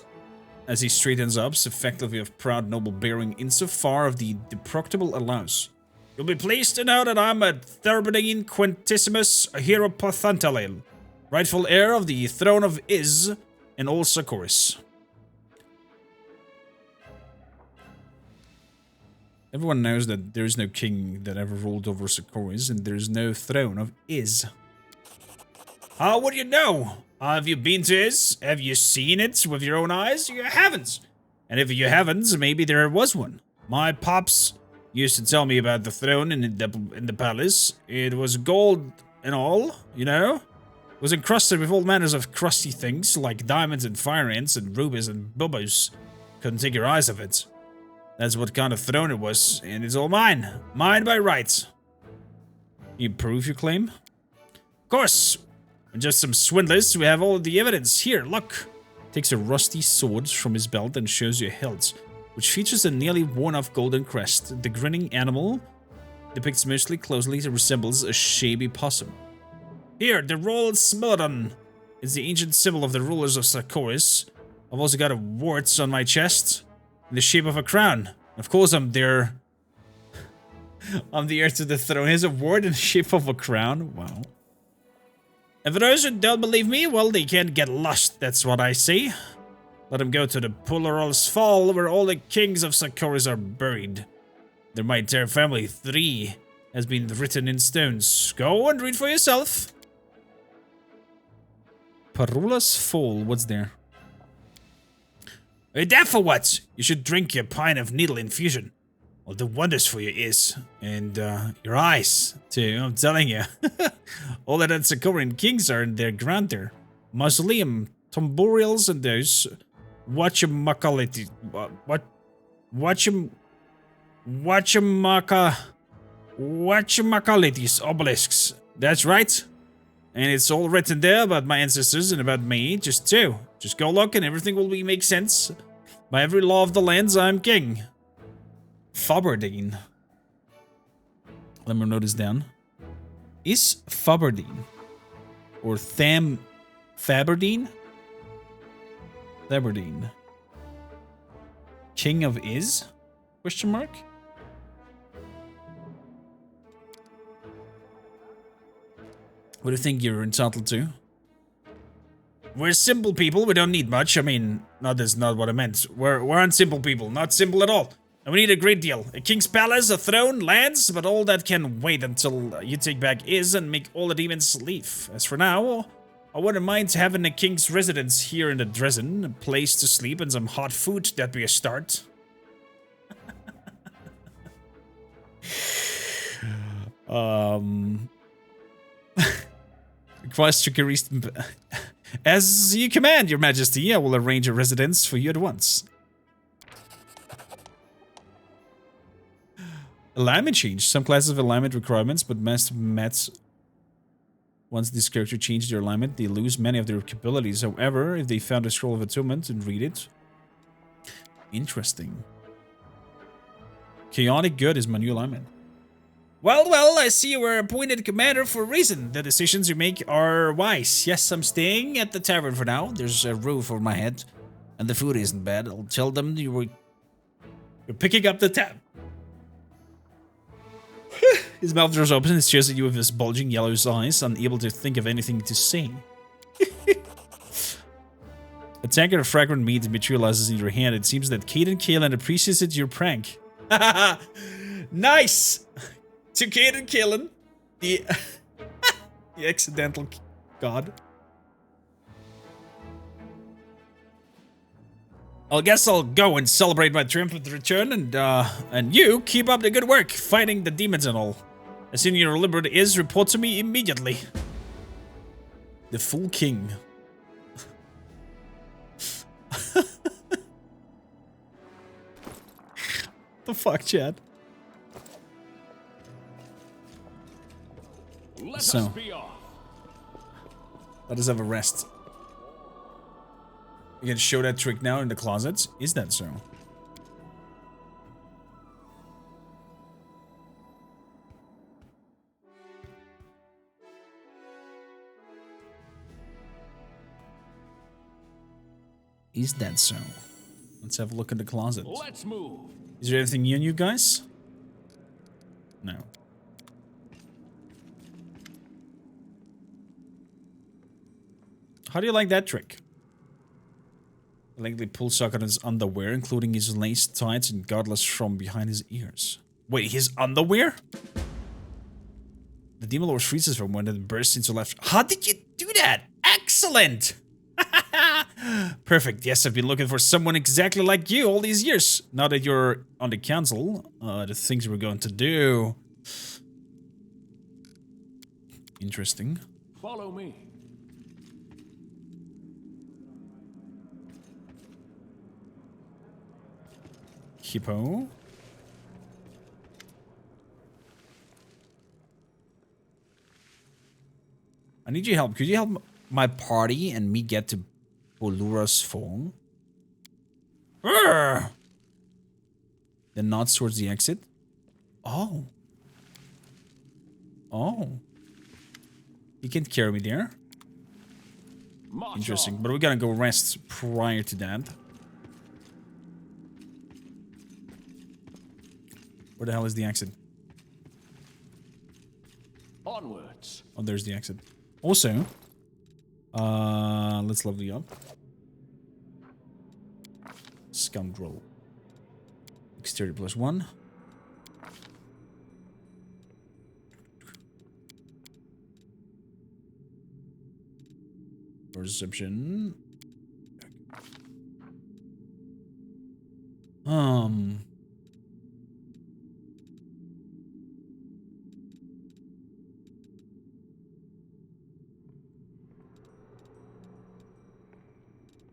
as he straightens up, effectively of proud noble bearing insofar of the deproctable allows. You'll be pleased to know that I'm a Thurbadine Quintissimus Hero Pathfinder, rightful heir of the throne of Iz and all Sakoris. Everyone knows that there is no king that ever ruled over Sakoris, and there's no throne of Iz. How would you know? Have you been to Iz? Have you seen it with your own eyes? You haven't. And if you haven't, maybe there was one. My pops used to tell me about the throne in the palace. It was gold and all, you know? It was encrusted with all manners of crusty things, like diamonds and fire ants and rubies and bubbles. Couldn't take your eyes off it. That's what kind of throne it was, and it's all mine. Mine by right. You prove your claim? Of course. We're just some swindlers. We have all the evidence. Here, look. Takes a rusty sword from his belt and shows you a hilt, which features a nearly worn-off golden crest. The grinning animal depicts mostly closely resembles a shabby possum. Here, the royal Smilodon is the ancient symbol of the rulers of Sakoris. I've also got a wart on my chest in the shape of a crown. Of course, I'm there. I'm the heir to the throne. Here's a wart in the shape of a crown. Wow. And for those who don't believe me, well, they can't get lost, that's what I say. Let them go to the Polarol's Fall, where all the kings of Sakoris are buried. Their my entire family, 3, has been written in stones. Go and read for yourself. Parula's Fall, what's there? That for what? You should drink your pint of needle infusion. Will do wonders for your ears and your eyes, too, I'm telling you. All that Sakorian kings are in their ground there. Mausoleum, tomborials, and those whatchamacalities obelisks. That's right. And it's all written there about my ancestors and about me, just go look and everything will make sense. By every law of the lands, I'm king. Fabardine. Let me note this down. Is Fabardine Or Faberdine? Faberdine. King of Is? Question mark? What do you think you're entitled to? We're simple people, we don't need much. I mean, no, that's not what I meant. We're unsimple people, not simple at all. And we need a great deal. A king's palace, a throne, lands, but all that can wait until you take back Is and make all the demons leave. As for now, I wouldn't mind having a king's residence here in the Dresden, a place to sleep and some hot food. That'd be a start. Request to Carist. As you command, Your Majesty, I will arrange a residence for you at once. Alignment change. Some classes have alignment requirements, but most mats, once this character changes their alignment, they lose many of their capabilities. However, if they found a scroll of attunement and read it. Interesting. Chaotic good is my new alignment. Well, I see you were appointed commander for a reason. The decisions you make are wise. Yes, I'm staying at the tavern for now. There's a roof over my head, and the food isn't bad. I'll tell them you're picking up the tab. His mouth draws open and stares at you with his bulging yellow eyes, unable to think of anything to say. A tankard of fragrant meat materializes in your hand. It seems that Kaelan appreciated your prank. Nice! To Kaelan, the the accidental god. I guess I'll go and celebrate my triumphant return, and you keep up the good work fighting the demons and all. As soon as your liberty is, report to me immediately. The Fool King. The fuck, Chad? Let So, us be off. let us have a rest. You can show that trick now in the closets. Is that so? Is that so? Let's have a look at the closet. Let's move. Is there anything new, you guys? No. How do you like that trick? Lengthy pull sock on his underwear, including his lace tights and godless from behind his ears. Wait, his underwear? The demon lord freezes for a moment and bursts into laughter. How did you do that? Excellent! Perfect. Yes, I've been looking for someone exactly like you all these years. Now that you're on the council, the things we're going to do. Interesting. Follow me. Hippo. I need your help. Could you help my party and me get to Bolura's Fall? Urgh! Then nods towards the exit. Oh. Oh. You can't carry me there. Interesting. But we're gonna go rest prior to that. Where the hell is the exit? Onwards. Oh, there's the exit. Also, let's level you up. Scoundrel. Exterior +1. Perception.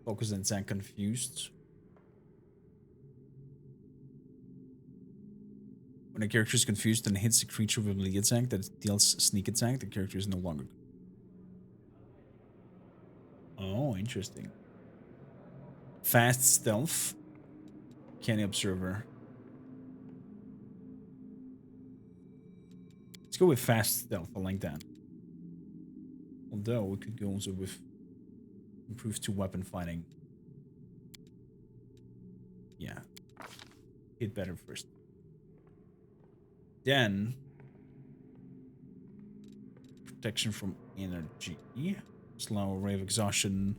Focus and sound confused. When a character is confused and hits a creature with a melee attack that deals sneak attack, the character is no longer. Oh, interesting. Fast stealth. Canny observer. Let's go with fast stealth. I like that. Although we could go also with improved to weapon fighting. Yeah. Hit better first. Then protection from energy. Slow ray of exhaustion.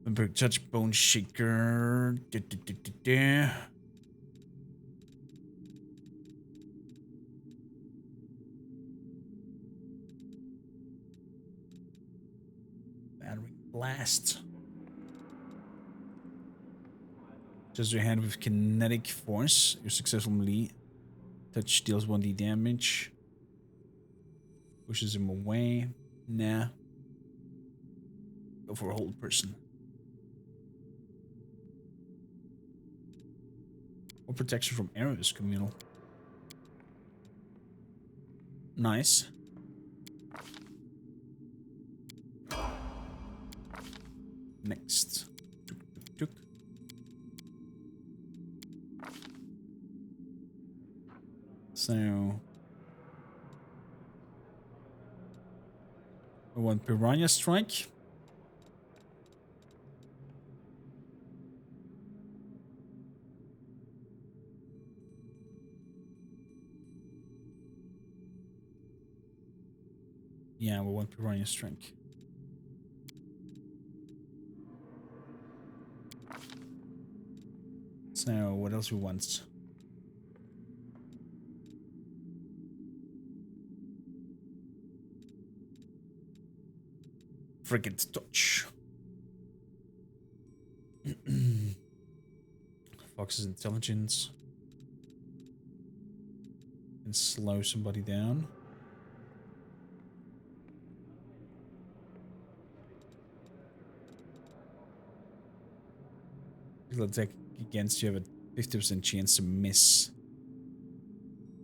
Vampiric touch, bone shaker. Battery blast. Just your hand with kinetic force. Your successful melee touch deals 1d damage. Pushes him away. Nah. Go for a whole person. Or protection from arrows, communal. Nice. Next. Tuk, tuk, tuk. So I want Piranha Strike. Yeah, we want Piranha Strike. So what else we want? Frigate Touch. Fox's Intelligence. And slow somebody down. Physical attack against you have a 50% chance to miss.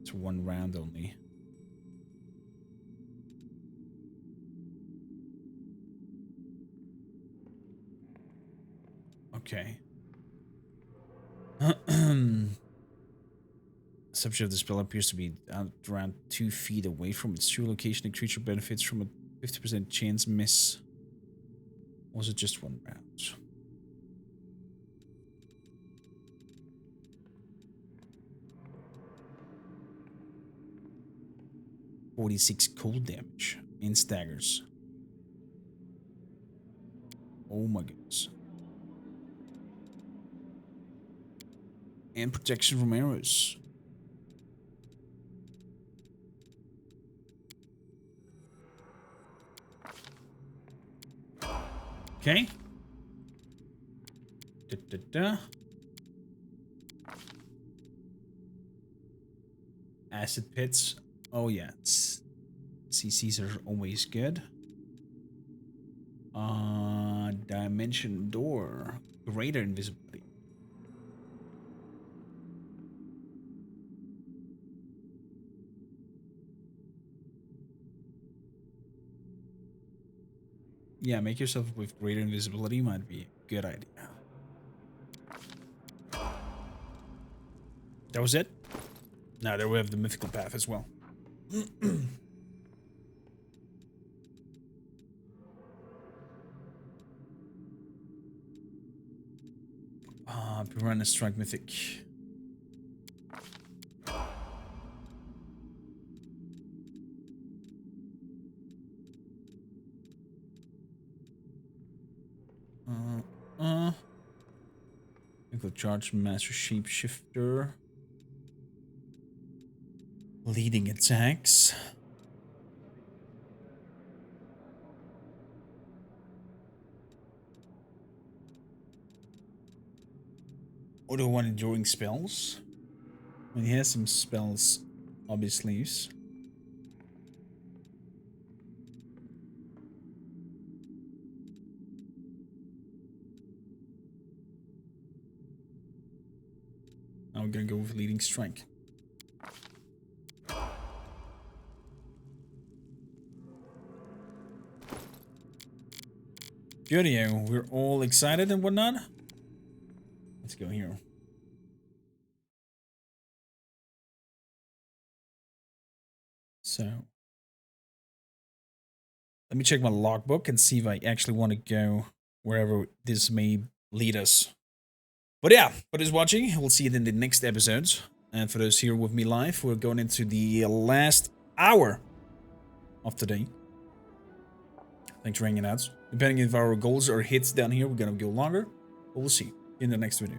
It's 1 round only. Okay. Subject of the spell appears to be around 2 feet away from its true location. The creature benefits from a 50% chance miss. Or was it just 1 round? 46 cold damage and staggers. Oh my goodness. And protection from arrows. Okay. Acid pits. Oh yeah. CCs are always good. Dimension door. Greater invisibility. Yeah, make yourself with greater invisibility might be a good idea. That was it? Now there we have the mythical path as well. Piranha Strike Mythic. Mythical Charge, Master Shapeshifter. Leading attacks. Auto 1 enduring spells. I mean, he has some spells up his sleeves. Now we're gonna go with Leading Strike. Good, yeah, we're all excited and whatnot. Let's go here. So, Let me check my logbook and see if I actually want to go wherever this may lead us. But yeah, for those watching, we'll see it in the next episodes. And for those here with me live, we're going into the last hour of today. Thanks for hanging out. Depending if our goals are hits down here, we're gonna go longer. But we'll see in the next video.